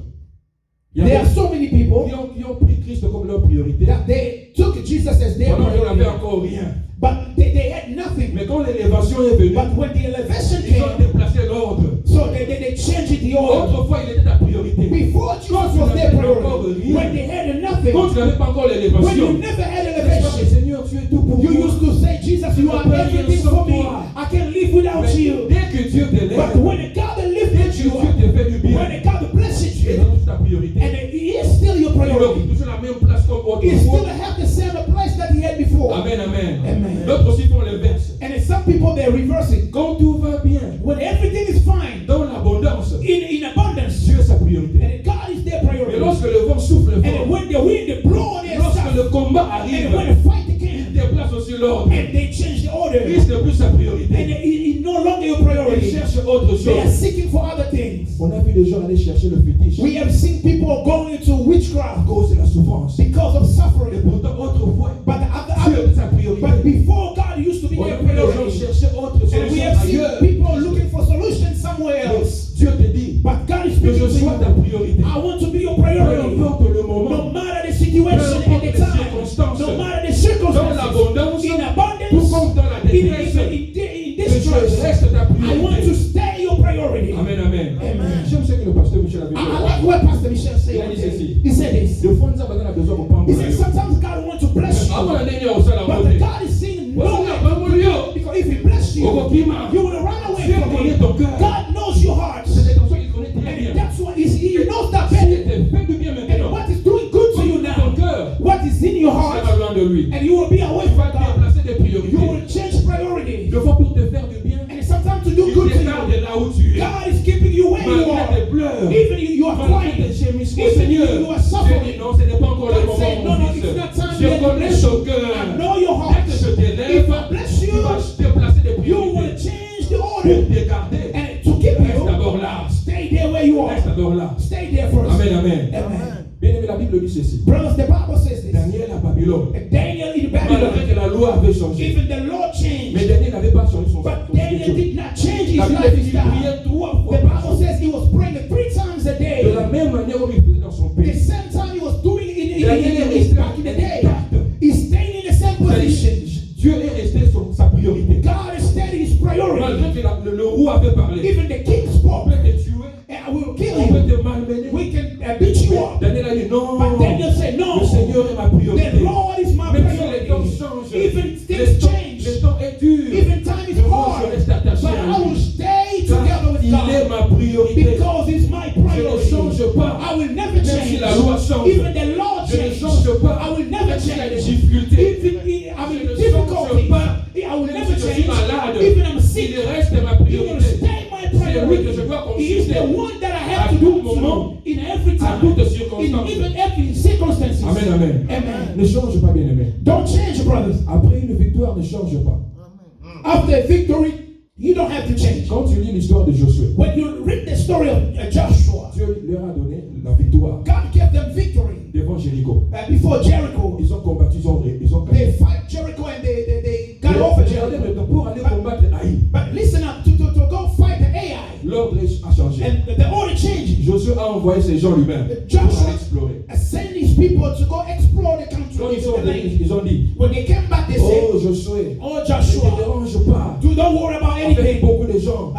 il y There a are so many people qui ont pris Christ comme leur priorité that they took Jesus as their pendant qu'ils n'avaient priority, encore rien. but they had nothing. Mais quand l'élévation est venue, But when the elevation ils ont came, déplacé l'ordre. so they changed it the order. Autrefois, il était ta priorité. Before Jesus was their priority, when they had nothing, Quand tu n'avais pas encore when l'élévation, you never had c'est elevation, Seigneur, tu es tout pour you moi. used to say, Jesus, you are everything for me. I can't live without Mais you. dès que Dieu But t'élève, when God dès lifted que you Dieu up, te fait du bien, when God blessed tu es you, dans ta priorité. and He is still your Il occupe priority, toujours la même place comme He still autrefois. have the same place that He had before. Amen, amen. Amen. D'autres aussi font l'inverse. And then some people, they reverse it. Quand tout va bien, When everything is fine, dans l'abondance, in abundance, Dieu est sa priorité. and then God is their Mais priority. lorsque le vent souffle And then fort, when the wind blow on their lorsque stuff, le combat and arrive, when the fight il came, déplace aussi l'ordre. and they change the order, Christ n'est plus sa and priorité. He no longer your Il priority. cherche autre They are chose. seeking for other things. On a vu des gens aller chercher le fétiche We have seen people going into à witchcraft cause de la souffrance. because of Et suffering. pourtant, autrefois, But Dieu est sa priorité. but before God used to be On their a vu les gens priority, chercher autre and we solution have seen ailleurs. people looking for solutions somewhere else. Dieu te dit But God is que je speaking sois to ta you. priorité. I want to be your Peu priority. importe le No moment, matter the situation and the time, no matter the dans circumstances, l'abondance, in tout abundance, comme dans la détresse, in que je distress, reste ta I want to priorité. stay your priority. Amen, amen. Amen. J'aime ce que le pasteur Michel avait I dit. like what Pastor Michel said. Il a dit ceci. He said this. Des fois, nous avons besoin de prendre He said sometimes God wants to bless you, avant la dernière au sol à but monter. God is saying no, Au because if He bless you, Okokima, you will run away Dieu from connaît Him. ton cœur. God knows your heart, C'est des personnes qu'il connaît très and bien. that's why He knows that Si better. tu fais du bien And maintenant, what is doing good to you ton now, cœur what is in your sera heart, loin de lui. and you will be away Tu vas from God. déplacer des You priorités. will change priorities, Des fois, pour te faire du bien, and sometimes to do il good to t'écarte you, de là où tu es. God is keeping you where you Malgré are. tes pleurs, Even you are malgré crying. tes gémissements, Even Seigneur, you are Dieu suffering. dit non, ce n'est pas encore le God said, moment, no, mon no, fils. it's not time Je yet to connais bless ton you. cœur. I know your Dès heart. que je If t'élève, I bless tu you, vas déplacer des you will priorités. change the Pour order. te garder, And to keep reste d'abord you, là. stay there where you Reste are. d'abord là. Stay there first. Amen, amen. Amen. Bien aimé, la Bible dit ceci. Brothers, the Bible says this. Daniel à Babylone, And Daniel in malgré Babylon, que la loi avait changé, even the Lord mais changed. Daniel n'avait pas changé son But Daniel statut. did not change his La Bible life dit qu'il style. priait 3 fois The par Bible jour. says he was praying 3 times a De day. la même manière comme il faisait dans son The pays. same time he was doing priorité. Because it's my Je ne priority. change pas. I will never Même change. si la loi change. Even the law Je ne change. change pas. I will never Même s'il y a des change. difficultés. Even I'm Je in ne difficulty. change pas. I will Même never si je suis change. malade. Even I'm sick. Il reste ma He will priorité. stay my C'est lui que priority. je dois He is consulter. the one that I À have to tout do moment. in every À time. toutes In circonstances. even every circumstances. Amen, amen. Amen. Ne change pas, bien-aimé. Don't change, brothers. Après une victoire, ne change pas. After victory, you don't have to change. Quand tu lis l'histoire de Josué, When you read the story of Joshua, Dieu leur a donné la victoire God gave them victory devant Jéricho. before Jericho. Ils ont combattu, ils ont They gagné. fight Jericho and they got over Regardez Jericho. maintenant, pour aller combattre Haï, But listen up, to go fight the AI. l'ordre a changé. And the order changed. Josué a envoyé ses gens lui-même pour Joshua aller explorer. sent these people to go explore the country. Quand ils sont the venus, land. ils ont dit, When they came back, they said, oh Josué, oh ne te Joshua, dérange pas. don't worry about Avec anything. beaucoup de gens,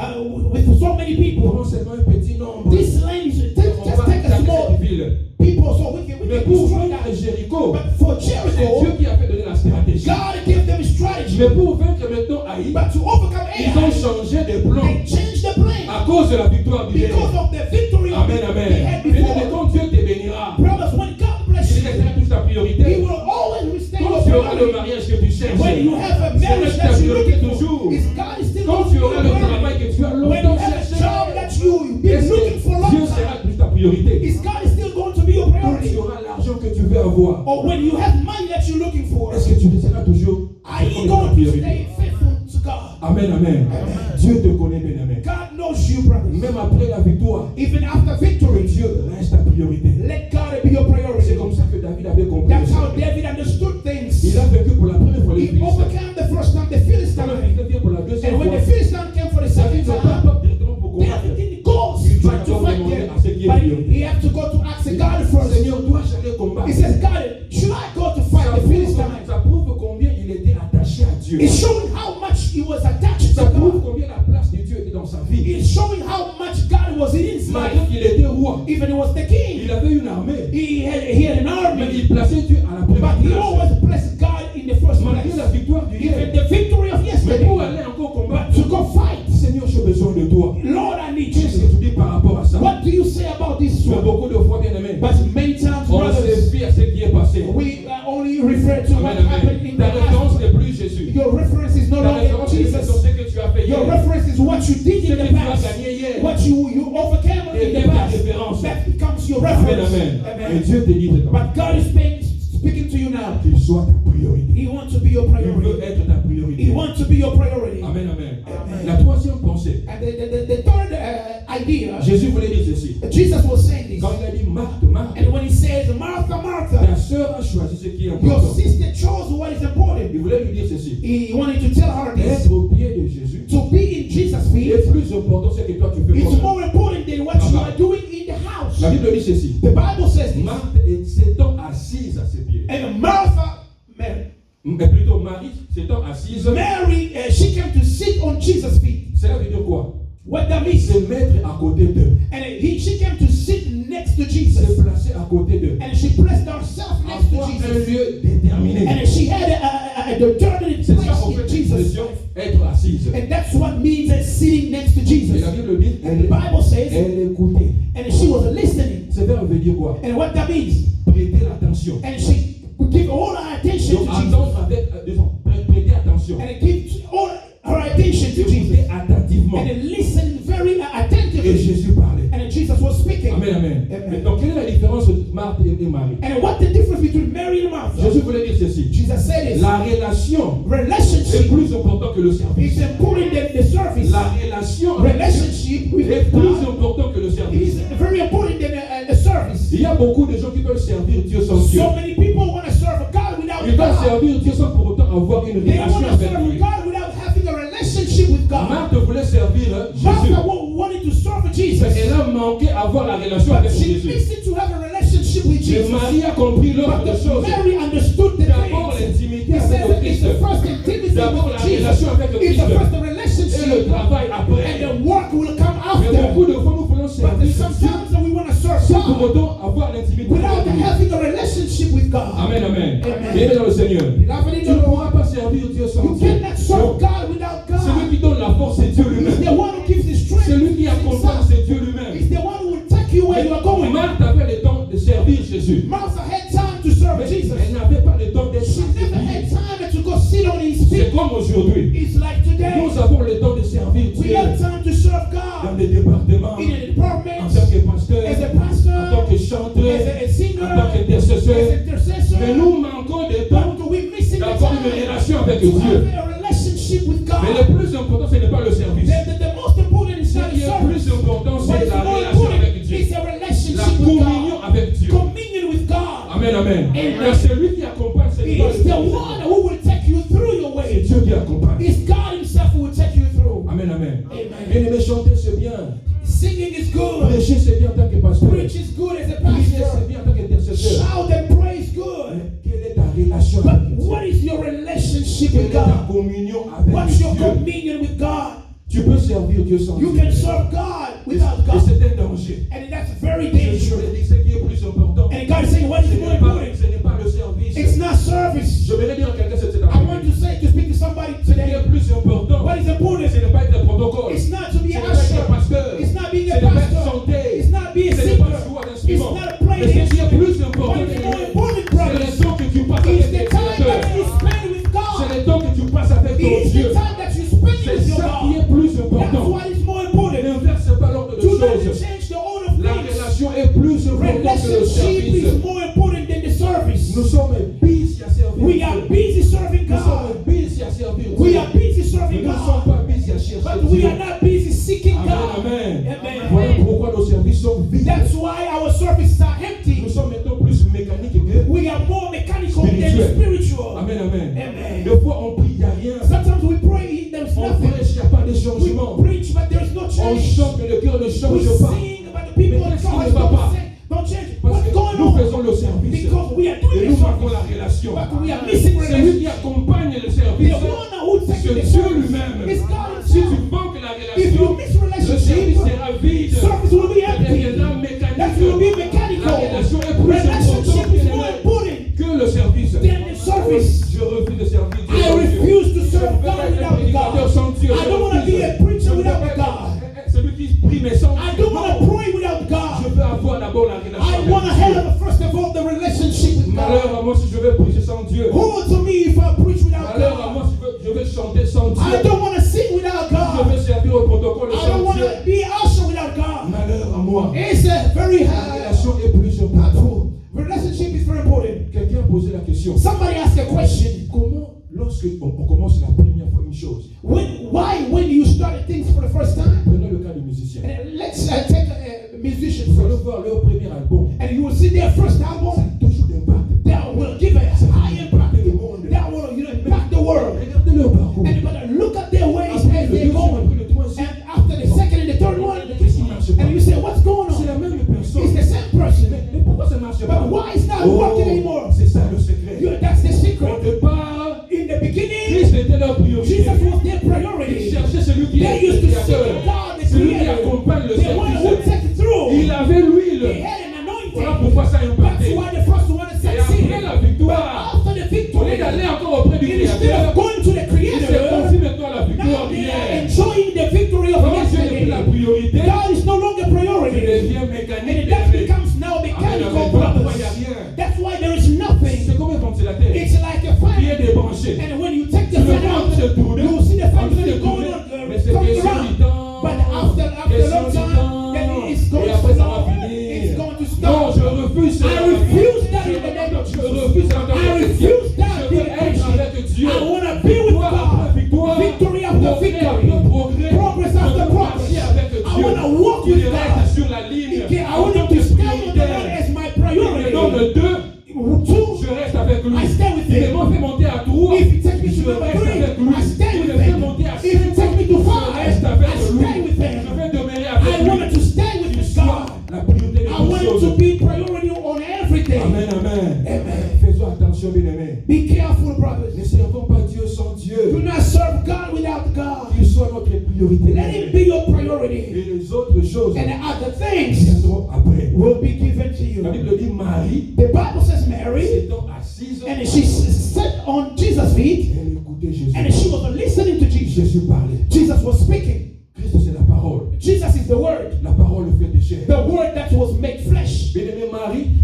With so many people, prends seulement un petit nombre. this land is On just va take a attaquer small cette ville. people so we can Mais destroy pour that. vaincre Jéricho, But for c'est Jericho, Dieu qui a fait donner la stratégie. God gave them a strategy. Mais pour vaincre maintenant Haï, But to overcome ils ont AI, changé de plan they changed the plan à cause de la victoire du because Seigneur. of the victory Amen, they amen. had Bien-aimé, before. quand Dieu te bénira, Brothers, when God bless il you, restera toujours ta He priorité. will always stay Quand your tu auras le priority. mariage que tu cherches, When you have a c'est marriage ta that you're priorité looking for, toujours. is God is still Quand going to tu be your auras le travail priority. que tu as When you longtemps have a cherché, job that you've been est-ce looking for a que Dieu long sera time, plus ta priorité? is God is still going to be your Quand priority? tu auras l'argent que tu veux avoir, Or when you have money that you're looking for, est-ce que tu seras toujours are you ta going to priorité? stay faithful to God? Amen, amen. Dieu te connaît, bien-aimé. God knows you, brothers. Même après la victoire, Even after que victory, Dieu reste ta priorité. let God be your C'est priority. comme ça que David avait compris. That's how le secret. David understood things. Il a vécu pour la première fois les He Philistins. overcame the first time the Quand le Philistine. Philistin vient pour la deuxième And when the fois, Philistine came for the second David n'a time, pas directement pour combattre. David didn't go Il try doit to fight demander them. à ce qui est But priorité. he had to go to ask God first. Seigneur, dois-je aller combattre? He says, God, should I go to fight the Philistines? Ça prouve combien il était attaché à Dieu. It's showing how much he was attached Ça to prouve God. combien la place de Dieu était dans sa vie. It's showing how much God was in his Malgré life. qu'il était roi, Even he was the king. il avait une armée. He had an Mais army. il plaçait Dieu à la première But he place. always blessed God in the first Malgré la place. victoire du Even hier. the victory of Mais yesterday. pour aller encore combattre, To go fight. Seigneur, j'ai besoin de toi. Lord, I need Qu'est-ce you. que tu dis par rapport à ça? What do you say about this Mais one? beaucoup de fois, bien aimé, But many times, on brothers, se fie à ce qui est passé. we only refer to what Amen, happened amen. in Ta the référence past. n'est plus Jésus. Your reference is no Ta longer référence est sur Jesus. ce que tu as fait Your hier. reference is what you did Ce in que the tu as past. gagné hier. What you overcame in Et the ta past. référence. That becomes your Amen, reference. amen. Et Amen. Dieu te dit maintenant But God is speaking to you now. qu'il soit ta priorité. He wants to be your Il veut priority. être ta He priorité. wants to be your priority. Amen, amen. Amen. La troisième pensée, And the third idea, Jésus voulait dire ceci. Jesus was saying this. Quand il a dit Marthe, Marthe, And when he says, Martha, ta Martha, sœur a choisi ce qui est your important. sister chose what is important. Il voulait lui dire ceci. He wanted to tell her this. Être au pied de Jésus To be in Jesus' feet est plus important ce que toi tu fais is pour more important than what you are doing in the house. La Bible dit ceci. The Bible says this. Marthe s'étant assise à ses pieds. And Martha, Mais plutôt Marie s'étant assise. Mary, she came to sit on Jesus' feet. Cela veut dire quoi? What that means? Se mettre à côté d'eux. And she came to sit next to Se Jesus. placer à côté d'eux. And she placed herself next to Avoir un Jesus. lieu déterminé. And she had a determined C'est ça en place in fait Jesus' l'expression life. être assise. And that's what means sitting next to Et Jesus. la Bible dit, And the Bible says, elle écoutait. and she was listening. Ce verbe veut dire quoi? And what that means? Prêter l'attention. And she would give all her attention Donc to Jesus. attendre avec, disons, prêter attention. And give all her attention to Jesus. Écouter attentivement. And listen very Et attentively. Jésus parlait. And Jesus was speaking. Amen, amen. Amen. Donc quelle est la différence entre Marthe et Marie? And what the difference between Mary and Martha? Jésus voulait dire ceci. Jesus said this. La relation est Relationship plus importante que le service. is important than the service. La relation avec Dieu Relationship with est plus God important que le service. is very important than the service. Il y a beaucoup de gens qui veulent servir Dieu sans Dieu. So many people want to serve God without Ils veulent God. servir Dieu sans pour autant avoir une They relation want to avec serve lui. God without having a relationship with God. Marthe voulait servir Jésus. Martha wanted to serve Jesus. Mais elle a manqué avoir la relation But avec she Jésus. missed to have a relationship with Et Jesus. Marie a compris l'ordre But des choses. Mary understood the D'abord things. l'intimité He avec says le that it's Christ. the first intimacy D'abord la with Jesus. relation avec le It's the Christ. first Et le relationship. travail après. And the work will come Mais after. beaucoup de fois nous voulons But servir Jésus sometimes we want to serve sans pour God autant avoir l'intimité without avec lui. having a relationship with God. Amen, amen. Amen. Bien dans le Seigneur. Beloved in Tu the ne Lord, pourras pas servir Dieu sans you Dieu. cannot serve God without Celui God. qui donne la force, c'est Dieu He's lui-même. the one who gives the strength. Celui qui accompagne, c'est Dieu lui-même. Jésus. Martha had time to serve Mais Jesus. elle n'avait pas le temps d'être She never had time to go sit on his C'est feet. comme aujourd'hui. It's like today. Nous avons le temps de servir We Dieu have time to serve dans God les départements, in a en department, tant que pasteur, as a en tant pastor, que chanteur, as a singer, en tant as qu'intercesseur. an intercessor. Mais nous manquons de temps But we missing the d'avoir une time relation avec to Dieu. have a relationship with Mais God. le plus important, ce n'est pas le service. The most important is Ce not qui the est service. plus important, What c'est is la more relation important avec Dieu. is a La relationship with communion God. avec Dieu. Communion with God. Amen, amen. Amen. Car celui qui accompagne, c'est He pas is le the one who will take you through your C'est way. Dieu qui accompagne. It's God himself who will take you through. Amen, amen. Amen. Bien-aimé, chanter, c'est bien. Singing is good. Prêcher, c'est bien en tant que pasteur. Preach is good as a Prier, pastor. c'est bien en tant qu'intercesseur. Shout and praise good. Mais quelle est ta relation But avec Dieu? what is your relationship Quelle with est ta God? communion avec What's your Dieu? communion with God? Tu peux servir Dieu sans You Dieu. can serve God without Et God. c'est un danger. And that's very Je dangerous. te dis, ce qui est plus important, And God is saying, what ce is more n'est pas, important? ce n'est pas le service. It's not service. Je voudrais dire à quelqu'un cette I want après-midi. to speak to somebody Ce qui today. est plus important, What is important? ce n'est pas être protocole. It's not to be Ce an n'est pas être usher. pasteur. It's not being Ce a n'est pas être pastor. chanter. It's not being a Ce n'est pas singer. jouer It's d'instrument. not a Mais playing ce qui est instrument. plus important, What is more important, c'est le brothers? temps que tu passes avec It's the tes time créateurs. that you spend with C'est God. le temps que tu passes avec ton It's Dieu. the time that you spend C'est with your ça qui God. est plus That's important. what is more important. N'inverse pas l'ordre de Do not choses. change the order of La things. relation est plus importante que le Relationship service. is more important than the service. Nous sommes busy à servir We are Dieu. busy serving Nous God. sommes busy à servir We Dieu. are busy Nous serving ne sommes God. pas busy à chercher But we Dieu. are not busy seeking Amen, God. amen. Amen. Voilà pourquoi nos services sont vides. That's why our services are Nous empty. sommes maintenant plus mécaniques que We are more mechanical than Spirituel. spiritual. Amen, amen. Amen. Des fois on prie, il n'y a rien. Sometimes we pray, there's On nothing. prêche, il n'y a pas de We changement. preach, but there's no On change. chante, mais le cœur ne We change pas. sing, but the people Mais of qu'est-ce qui God ne va pas? don't change. Parce What's que going nous on? faisons le service. Because we are Et doing nous the manquons la service. relation. But we are missing Celui qui relationship. accompagne le The service, one who takes c'est the Dieu service lui-même. is God Si himself. tu manques la If you relation, miss le service relationship, sera vide. service will be Ça empty. deviendra That mécanique. will be La mechanical. relation est plus Relationship importante is more important que le service. than the service. Je refuse de servir Dieu I sans Dieu. refuse to Je serve ne peux God pas être un without prédicateur God. sans Dieu. I don't want to be a preacher without God. Celui qui prie mais sans I Dieu. don't want to Non. pray without Je God. veux avoir d'abord la relation I avec want to Dieu. have, first of all, the relationship with Malheur God. à moi si je vais prêcher sans Dieu. Woe to me if I preach without Malheur à God. moi si je vais chanter sans Dieu. I don't want to sing without Je God. vais servir au protocole I don't sans want Dieu. to be usher without God. Malheur à moi. It's a very La high. relation est plus importante. Relationship is very important. Quelqu'un a posé la question. Somebody asked a question. Comment, lorsque on commence la première fois une chose, When you started things for the first time? prenons le cas du musicien. And let's take a musician Vous allez first. voir leur premier album. And you will see their first album. Toujours d'impact. That will give a high impact. That will, impact the world. Regardez leur parcours. And but look at their ways Après as le they're deuxième, après going. le troisième, And after the second and the third one, qu'est-ce qui marche pas? and you say, what's going C'est on? la même personne. It's the same person. Mais pourquoi ça ne marche pas? But why it's not working anymore? C'est ça le secret. That's the Au secret. départ, In the beginning, Christ était leur priorité. Jesus was their Ils priority. cherchaient celui qui They est le used to seek créateur. God, the Celui qui creator. accompagne le The one who service. takes it through. Il avait l'huile. They had an Voilà anointing. pourquoi ça a That's impacté. why the first one is Et après succeeded. la victoire, After the au lieu victory, d'aller encore auprès du instead créateur, of going to the il se confie creator, maintenant à la victoire now they are d'hier. enjoying the victory of Quand Dieu n'est plus la yesterday. priorité, God is no longer il priority. devient And mécanique. that becomes now Amen, mechanical amen. Voilà pourquoi il n'y a brothers. rien. That's why there is nothing. C'est comme un ventilateur It's like a qui est fan. débranché. And when you take Tu the le fan vois en out, train de tourner, you see the en fan train de still going tourner, on, mais c'est coming question around. du temps. But after a Question long du time, temps. then it's going Et to après ça va stop. finir. It's going to Non, stop. je refuse cela. I refuse that in the name of Je Jesus. refuse ça dans I le refuse that Je veux être avec Dieu. I want to be with Victoire après God. victoire. Victory after Progrès victory. après progrès. Progress after Je veux progress. marcher avec I Dieu. want to walk Il with reste God. sur la ligne. I En want tant him que to stay on the line prioritaire. as my Il me priority. donne 2, Two, je reste avec lui. I stay with Il him. me fait monter à 3, if you take me je to number reste 3, avec lui. I stay Il with me fait him. monter à If you 5, take me to je 5, reste I avec stay lui. with Je him. vais demeurer I avec lui. wanted to stay with Il this soit God. la priorité de I toutes want him to choses. be priority on everything. Amen, amen. Amen. Faisons attention, bien-aimés. Be careful, brothers. Ne servons pas Dieu sans Do Dieu. not serve God without God. Qu'il soit notre priorité. Let him be your priority. Et les autres choses And the other things viendront après. will be given to La you. Bible dit Marie, The Bible says Mary, étant assise, and she sat on Jesus' feet, elle écoutait Jésus. and she was listening to Jesus. Jésus parlait. Jesus was speaking. Christ, c'est la parole. Jesus is the Word. La parole fait des chair. The Word that was made flesh. Bien-aimé,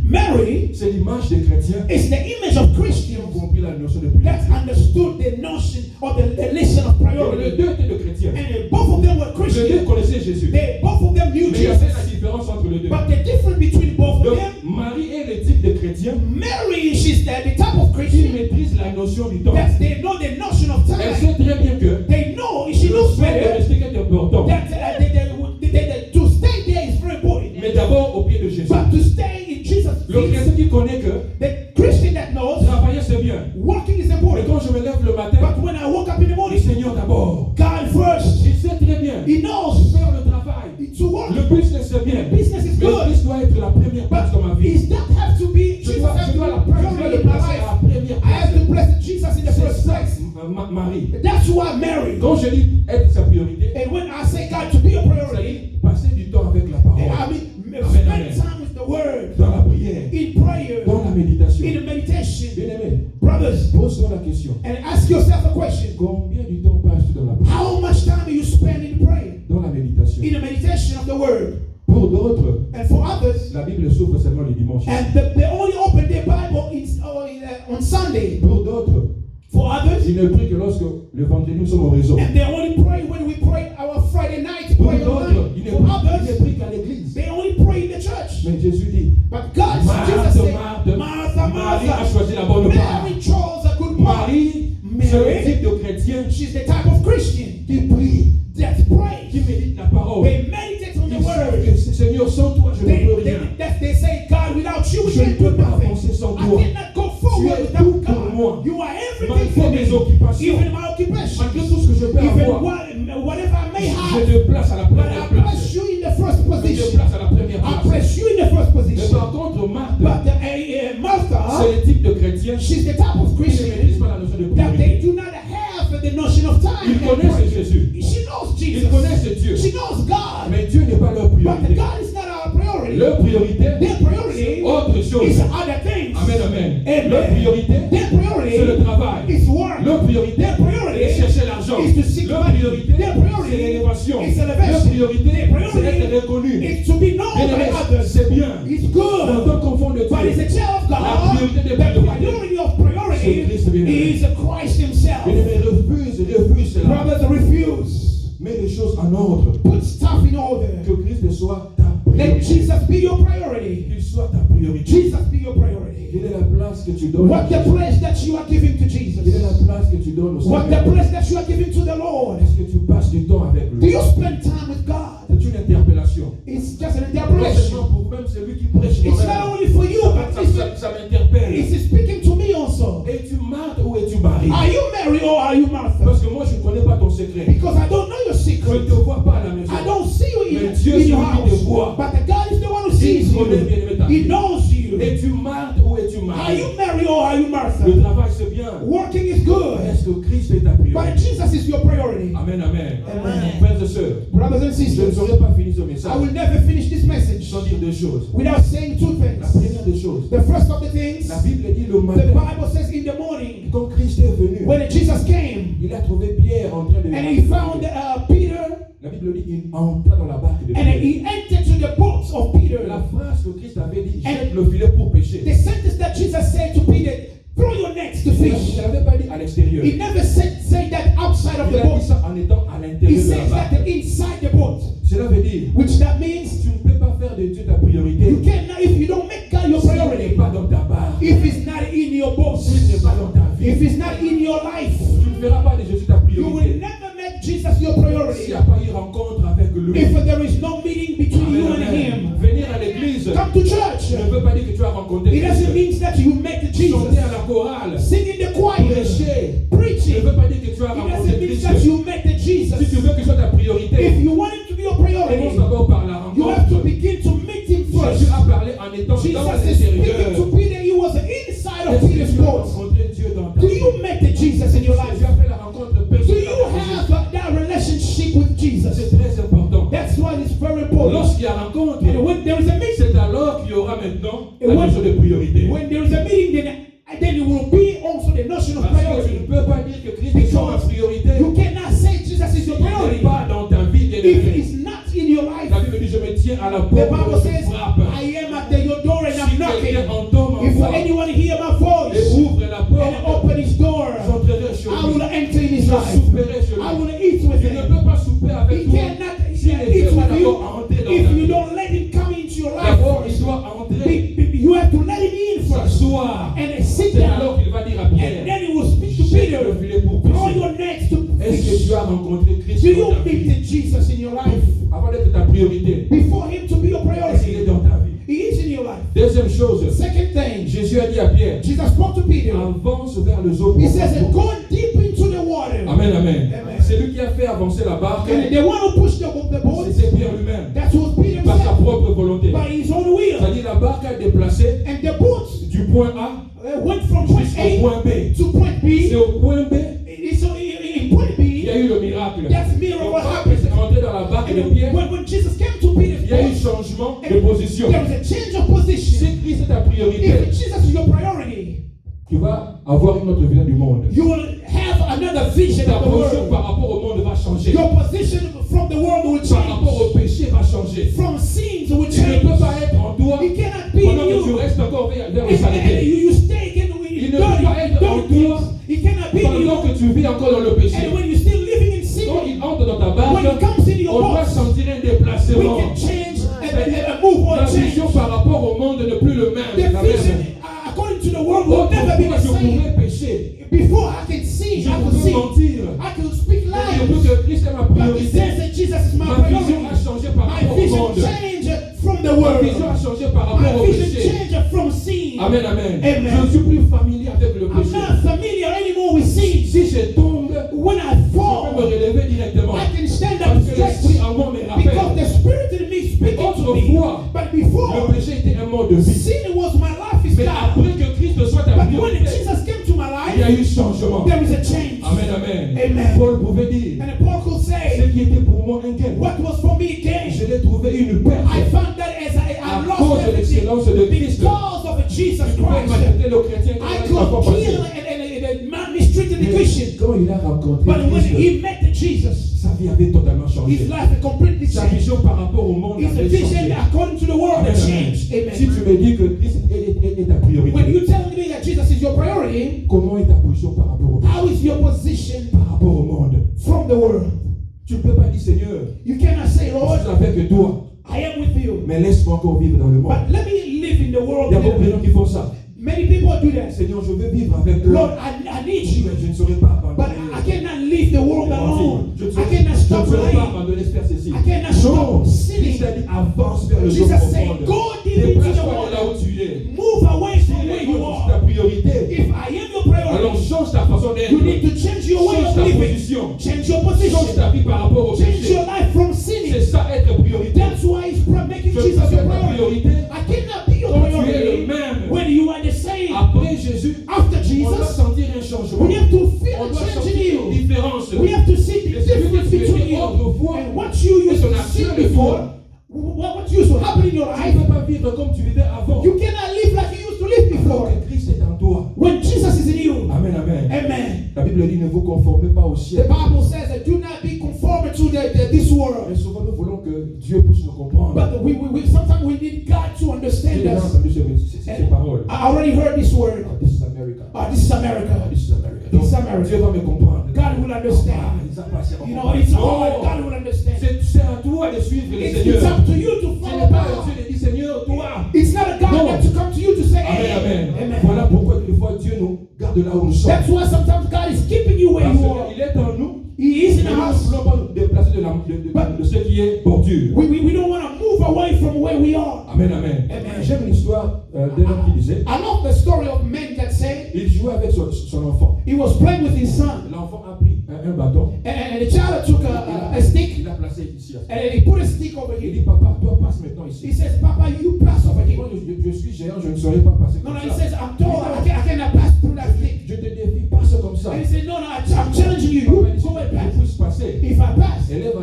Mary c'est l'image des chrétiens is the image of qui ont Christians compris la notion de that priorité. understood the notion of the lesson of Donc, les priority. deux étaient de chrétiens. And both of them were Les deux Christians. connaissaient Jésus. Both of them knew Mais il y avait la Jesus. différence entre les deux. But the difference between both of Donc, them, Marie est le type de chrétien Mary, she's the type of qui Christian maîtrise la notion du temps. that they know the notion of Elle time. sait très bien que They know, she le knows fait de better rester est important. that to stay there is very important. Mais d'abord au pied de Jésus. But to stay in Jesus' Le feet, chrétien qui connaît que the Christian that knows travailler c'est bien. working is Mais important. quand je me lève le matin, But when I woke up in the le morning, Seigneur d'abord. God first. Il sait très bien. He knows Faire le travail. to work. Le business c'est bien. Business is Mais le good. business doit être la première place dans ma vie. Is that have to be Je Jesus dois, has je to dois be le priority in my placer à la life? première I have place. to bless Jesus in the C'est first ça, place. Marie. That's why Mary. Quand je dis être sa priorité, And when I say God to be a priority, c'est passer du temps avec la parole, I mean Amen, amen. spend time with the Word, dans la prière, in prayer, dans la méditation. in the meditation. Bien-aimé, Brothers, pose-toi la question. and ask yourself a question. Combien du temps passes-tu dans la prière, How much time do you spend in prayer? dans la méditation? In the meditation of the Word. Pour d'autres, And for others, la Bible s'ouvre seulement le dimanche. and they only open their Bible on Sunday. Pour d'autres, For others, ils ne prient que lorsque le vendredi nous sommes au réseau. and they only pray when we pray our Friday night Pour prayer d'autres, online. ils ne For others, prient qu'à l'église. they only pray in the church. Mais Jésus dit, But God, Marthe, Jesus said, Marthe, Martha, Marie a Martha, choisi la bonne part. Mary chose a good part. Marie, c'est le Mary, type de chrétien she's the type of Christian qui prie, that prays. qui médite la parole. They meditate on the Ils savent Word. que Seigneur, sans toi, je ne peux rien. They say, God, without you, we Je ne can't do peux pas nothing. avancer sans I toi. cannot go forward Tu es without tout pour moi. God. You are everything Malgré for mes me. occupations, Even my occupation. malgré tout ce que je peux Even avoir, whatever I may je have. te place à la But première I place. place you in the first Je te position. place à la première I place. place you in the first Mais position. par contre, Marthe, But Martha, c'est le type de chrétien qui she's the type of ne Christian maîtrise pas la notion de that they priorité. do not have the notion of time. Ils connaissent Jésus. She knows Ils Jesus. connaissent Dieu. She knows God. Mais Dieu n'est pas leur But priorité. God is not our priority. Leur priorité, Their priority c'est autre chose. is other things. Amen, amen. Amen. Leur priorité, Their priority c'est le travail. is work. Leur priorité, Their priority c'est chercher l'argent. is to seek Leur money. priorité, Their priority c'est l'élévation. is Leur elevation. priorité, Their c'est être priority reconnu. is to be known Bien by aimé, others. c'est bien. It's Dans good. ton confort de But it's Dieu. a child of La God. priorité des The priorités. priority of priority C'est Christ, bien aimé. is Christ himself. Bien aimé, refuse cela. Brothers, refuse. Mets les choses en ordre. Put stuff in order. Que Christ soit ta Let priorité. Jesus be your priority. Qu'il soit ta priorité. Jesus be your priority. Quelle est la place que tu donnes à What the Jésus? place that you are giving to Jesus? Quelle est la place que tu donnes au What the Seigneur? place that you are giving to the Lord? Est-ce que tu passes du temps avec Do lui? you spend time with God? C'est une interpellation. It's just an Non interpellation. seulement pour même celui qui prêche It's moi-même. not only for you, but Ça m'interpelle. it's speaking to me also. Es-tu Marthe ou es-tu Marie? Are you Mary or are you Martha? Parce que moi je ne connais pas ton secret. Because I don't know your Je secret. ne te vois pas à la maison. I don't see you Mais Dieu, in your celui qui te house. voit. But the God is the one who sees Il connaît bien aimé ta you. He vie. knows you. Es-tu Marthe ou es-tu Are Marie? you Mary or are you Martha? Le travail c'est bien. Working is good. Est-ce que Christ est ta But priorité? Jesus is your priority. Amen, amen. Amen. Frères et sœurs, Brothers and je ne sisters, saurais pas finir ce I message will never finish this message sans dire deux choses. without saying two La things. première des choses, The first of the things, la Bible dit le the matin, Bible says in the morning, quand Christ est venu, when Jesus came il a trouvé Pierre en train de and he found Peter La Bible dit il entra dans la barque de and Pierre. he entered to the boat of Peter. La phrase que Christ avait dit, jette le filet pour pêcher. The sentence that Jesus said to Peter, throw your nets to Il fish. ne l'avait pas dit à l'extérieur. He never say that outside of Il the a dit boat. ça en étant à He l'intérieur de la says barque. that inside the boat, Cela veut dire, which that means tu ne peux pas faire de Dieu ta priorité you cannot, if you don't make God your s'il n'est priority, pas dans ta barque, if it's not in your boat, s'il n'est pas dans ta vie. if it's not in your life, Tu ne feras pas de Jésus ta you will priorité never make Jesus your s'il priority. n'y a pas eu rencontre avec lui. If there is no meeting between you Amen, and amen. him, Venir à l'église come to church. ne veut pas dire que tu as rencontré It doesn't Christ. mean that you met Jesus. Chanter à la chorale, Sing in the choir, prêcher, ne preaching. veut pas dire que tu as It rencontré doesn't mean Christ. that you met the Si tu Jesus. veux que ce soit ta priorité, If you want him to be your commence priority, d'abord par la you have to rencontre. begin to meet him first. Jésus a parlé en étant dans Jesus is speaking l'intérieur. to Peter. He was inside of Est-ce que Peter's tu as boat. rencontré Dieu dans ta Do vie? you meet the Jesus in your Tu life? as fait la rencontre Do personnelle you avec Jésus. have that relationship with Jesus? C'est très important. That's why it's very important. Lorsqu'il y a rencontre, And when there is a meeting, c'est alors qu'il y aura maintenant Et la when- notion de priorité. when there is a meeting, then it will be also the notion of Parce que tu priority. ne peux pas dire que Christ soit ma priorité. You cannot say Jesus is your Il n'est priority pas dans ta vie, if bien-aimé. it's not in your life. La Bible dit, je me tiens à la The porte Bible et je says, frappe. I am at your door and I'm Si for voix anyone to hear my et voice ouvre la and porte, open his door, j'entrerai chez I will lui. enter in his Je life. souperai chez I lui. will eat with Tu ne him. peux pas souper avec He toi cannot s'il ne eat fait pas with you d'abord entrer dans if ta you vie. don't let him come into your life. D'abord, il doit entrer, You have to let him in first. s'asseoir. And sit C'est alors down. qu'il va dire à And Pierre, then he will speak to jette le Peter. filet pour Throw pêcher. your nets to Est-ce que fish. tu as rencontré Christ Do you dans ta vie? meet Jesus in your life? Avant d'être ta priorité, Before him to be your est-ce qu'il est priority. dans ta vie? He is in your life. Deuxième chose, Second thing, Jésus a dit à Pierre, Jesus spoke to Peter. avance vers les eaux He says, profondes. go deep into the water. Amen, amen. Amen. C'est lui qui a fait avancer la barque. And the one who pushed the boat, C'était Pierre lui-même, that was Peter par sa himself, propre volonté. by his own will. C'est-à-dire la barque a déplacé And the boat du point A went from point jusqu'au A point B. to point B. C'est au point B So in point qu'il y B, a eu le miracle. that's miracle Donc, quand happened. il est rentré dans la barque de Pierre, When Jesus came to Peter's il y a eu boat, changement de position. there was a change of position. Si Christ est ta priorité, If Jesus is your priority, tu vas avoir une autre vision du monde. you will have another vision Ta of the position par world. rapport au monde va changer. Your position from the world will Par rapport au change. péché va changer. From sins will Tu ne change. peux pas être en toi It cannot be pendant in que tu you. restes encore vers la And saleté. you stay again with Il ne peut pas être en dirty toi things. It cannot be in pendant you. que tu vis encore dans le péché. And when you're still living in sin, Quand il entre dans ta when barque, it comes in your on doit box, sentir un we déplacement. can change and move La on, change. vision par rapport au monde n'est plus le même. The La vision, même. according to the world, will never be Autrefois, the je same. pouvais pécher. Before I can see, Je I could pouvais see, mentir. I could speak Je lies. peux que Christ est ma But it priorité. says that Jesus is my Ma vision a priority. changé par My rapport au vision monde. changed from the Ma vision a world. changé par rapport au My vision péché. changed from sin. Amen, amen. Amen. Je ne suis plus familier avec le I'm péché. not familiar anymore with sin. Si je tombe, When I je peux me fall, relever directement. I can stand up Parce que l'esprit straight en moi me because rappelle. the Spirit in me is speaking to me. Autrefois, But before, le péché était un mode de vie. sin was my life Mais style. après que Christ soit ta But when priorité, Jesus came to my il y a life, eu changement. there is a change. Amen, amen. Amen. Paul pouvait dire, And Paul could ce say, qui était pour moi un gain, what was for me gain, je l'ai trouvé une perte. I found that as I À lost cause de everything l'excellence de Christ, because of Jesus tu pouvais Christ. maltraiter le chrétien I qui n'a pas could passé. kill and mistreated the Christian. Quand il a rencontré But when Christ, he met the Jesus, sa vie avait totalement his changé. life had completely Sa changed. vision par rapport au monde His avait vision changé. according to the world Amen, had amen. changed. Si tu Amen. me dis que Christ est ta When priorité, you tell me that Jesus is your priority, comment est ta position par rapport au péché, how is your position par rapport au monde? from the world? Tu ne peux pas dire Seigneur, You cannot say, je Lord, suis avec toi, I am with you, mais laisse-moi encore vivre dans le monde. but let me live in the world. Il y a beaucoup de gens qui font ça. Many people do that. Seigneur, je veux vivre avec Lord, toi, I need you, mais je ne saurais pas but abandonner. I cannot leave the world alone. Je ne I saurais cannot stop pas lying. abandonner faire ceci. I cannot Non, stop Christ sinning. a dit avance vers le Jesus jour said, profond. go deep into the Déplace-toi de là water. où tu es. Move away Si from where you l'église est ta are. priorité, If I am your alors priority, change ta façon d'être. you need to change your way Change of ta living. position. Change your Change position. ta vie par rapport au Change péché. your life from C'est sinning. ça être priorité. That's why he's making Je peux Jesus your être ta priority. priorité I cannot be your quand tu es le priority même. when you are the same. Après Jésus, After on doit Jesus, sentir un changement. we have to On feel a doit change in sentir une you. différence. We have to see the Et celui difference que tu between étais you autrefois and what you et used ton to action see de before. foi. What used to happen in your Tu life. ne peux pas vivre comme tu vivais avant. You cannot live like you used to live Alors before. que Christ est en toi. When Jesus is in you. Amen, amen. Amen. La Bible dit ne vous conformez pas au The ciel. Bible says that do not be conformed to this Mais world. souvent nous voulons que Dieu puisse nous comprendre. But sometimes we need God to J'ai understand déjà us. entendu ces paroles. I already heard this word. Oh, this is America. This is America. This is America. This is Donc, America. Dieu va me comprendre. God will understand. Ils ont passé à You know, comprendre. it's Non. hard. God will understand. C'est à toi de suivre le It's Seigneur. up to you to Ce follow n'est pas God. Dieu qui dit Seigneur, toi. It's not a God No. that to come to you to say, Amen, hey, amen. amen. Voilà pourquoi des fois Dieu nous garde là où nous sommes. That's why sometimes God is keeping you where Parce you are. qu'il est en nous. He is in Mais nous ne us. voulons pas nous déplacer de ce qui est bordure. We don't want to move away from where we are. Amen, amen. Amen. J'aime une histoire d'un homme qui disait, I love the story of men that say il jouait avec son enfant. he was playing with his son. L'enfant a pris un bâton. And the child took a stick Il l'a placé ici. and he put a stick over Il here. dit, papa, toi passe maintenant He ici. says, Papa, you pass over here. Moi, je suis géant, je ne saurais pas passer No, comme he ça. says, I'm told I cannot pass through that stick. Je te défie, passe comme ça. And he said, no, I'm challenging you. Papa, You go and si pass. je puisse passer, If I pass, élève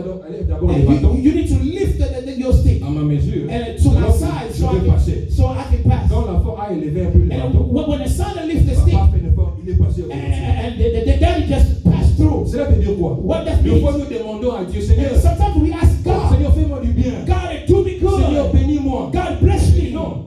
d'abord les and bâtons you need to lift your stick à ma mesure. and to my Alors, side je vais passer. so I can pass. Quand l'enfant a élevé un peu les And bâtons, when the son lifts the stick, papa fait un effort, il est passé au-dessus. and the daddy just passed through. Cela veut dire quoi? What that Des fois, means? nous demandons à Dieu, Seigneur, And sometimes we ask God, Seigneur, fais-moi du bien. God, do me Seigneur, good. bénis-moi. God, bless me. Non,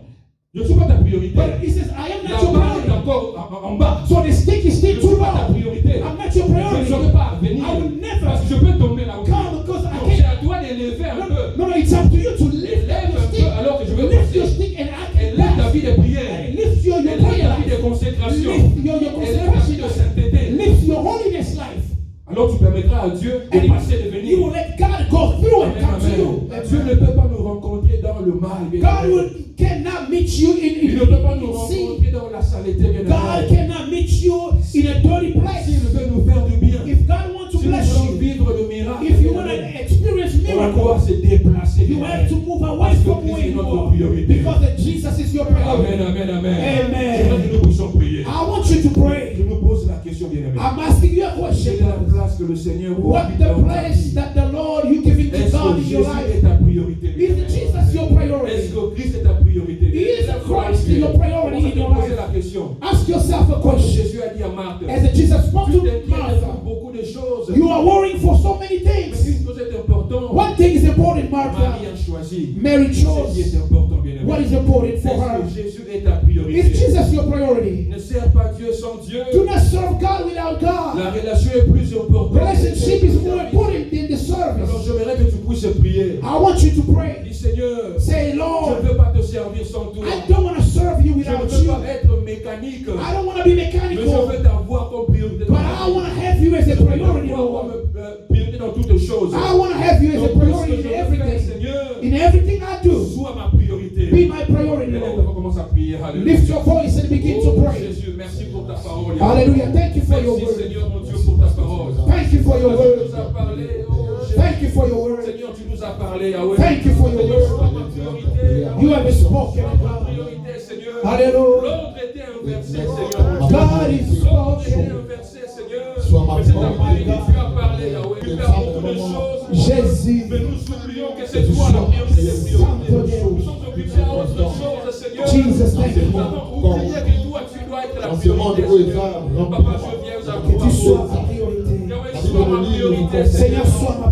je ne suis pas ta priorité. priorité. But he says, I am La not your barre est priority. encore en bas. So the stick is Je still ne too suis pas ta low. priorité. I'm not your Je ne priority. saurais pas venir. I will never Parce que je peux tomber là où tu es. come because I Donc c'est can't. à toi d'élever un peu. No, it's up to you to lift Élève your un peu stick. alors que je vais Lift your passer. stick and I can Élève ta pass. vie de prière. Lift your Élève prayer ta vie de life. consécration. Lift your Élève ta vie de consecration life. sainteté. Lift your holiness life. Alors tu permettras à Dieu de And passer, de venir. you will let God go through and Amen, come to amen. you. Dieu ne peut pas nous rencontrer dans le mal. bien God aimé. cannot meet you Il ne peut pas nous in sin. rencontrer dans la saleté. bien God aimé. cannot meet you in a dirty place. S'il veut nous faire du bien, If God wants to si nous bless voulons you, vivre le miracle, if you bien want to aimé, experience on doit miracles, se déplacer. you bien have to aimé. move away Parce que from Christ where est you notre are. priorité. Because that Jesus is your priority. Amen, amen, amen. Amen. J'aimerais que nous puissions prier. I want you to Je pray. nous pose la question, bien aimé. I'm asking you a Quelle question. est la place que le Seigneur What occupe the dans ta place vie? that the Lord you giving to Est-ce God que in your Jésus life? est ta priorité? bien Is aimé? Jesus your Est-ce priority? que Christ est ta priorité? Is Lève-toi Christ prier. your priority Commence à in te your poser life? la question. Ask yourself a Comme question. Jésus a dit à Marthe, As Jesus spoke tu to t'inquiètes pour Martha, beaucoup de choses. you are worrying for so many Mais things. une chose est importante. One thing is important, Marie Martha. a choisi. Mary Ce qui chose est important, bien aimé. what is important for her. Est-ce que Jésus est ta priorité? Is Jesus your priority? Ne sers pas Dieu sans Dieu. Do not serve God without God. La relation est plus importante. Relationship is more important than the Alors service. j'aimerais que tu puisses prier. I want you to pray. Dis Seigneur, Say, je Lord, ne veux pas te servir sans toi. I don't want to serve you Je ne without veux you. pas être mécanique. I don't want to be Mais je mechanical, veux t'avoir comme priorité. but I want to have you as a Je veux priority, t'avoir Lord. comme priorité dans toutes choses. I want to have you as a Donc, tout ce priority que je in veux faire, everything. Seigneur, In everything I do, sois ma priorité. be my priority, Et là, Lord. on commence à prier. Alléluia. Lift your voice and begin to Oh, pray. Jésus, merci pour ta parole. Hallelujah. Thank you for your Merci word. Seigneur mon Dieu pour ta parole. Thank you for your Tu word. nous as parlé. Oh, Jésus. Thank you for your word. Seigneur, tu nous as parlé. Yahweh. Thank you for your Seigneur, word. sois ma priorité. You have spoken, Sois ma God. priorité, Seigneur. Hallelujah. L'ordre était inversé, Seigneur. God is L'ordre était spoken. inversé, Seigneur. Sois ma Mais cet priorité. après-midi, tu as parlé, Yahweh. Tu fais beaucoup de choses. Jésus. Mais nous oublions que c'est toi la priorité des priorités. Nous sommes occupés à autre chose, Seigneur. Jesus, thank you. Nous avons oublié que toi, tu dois être la Dans ce monde priorité, où ils Seigneur. sont, Papa, je viens à Que tu sois toi. ma priorité. Yahweh, sois ma priorité, Seigneur, sois ma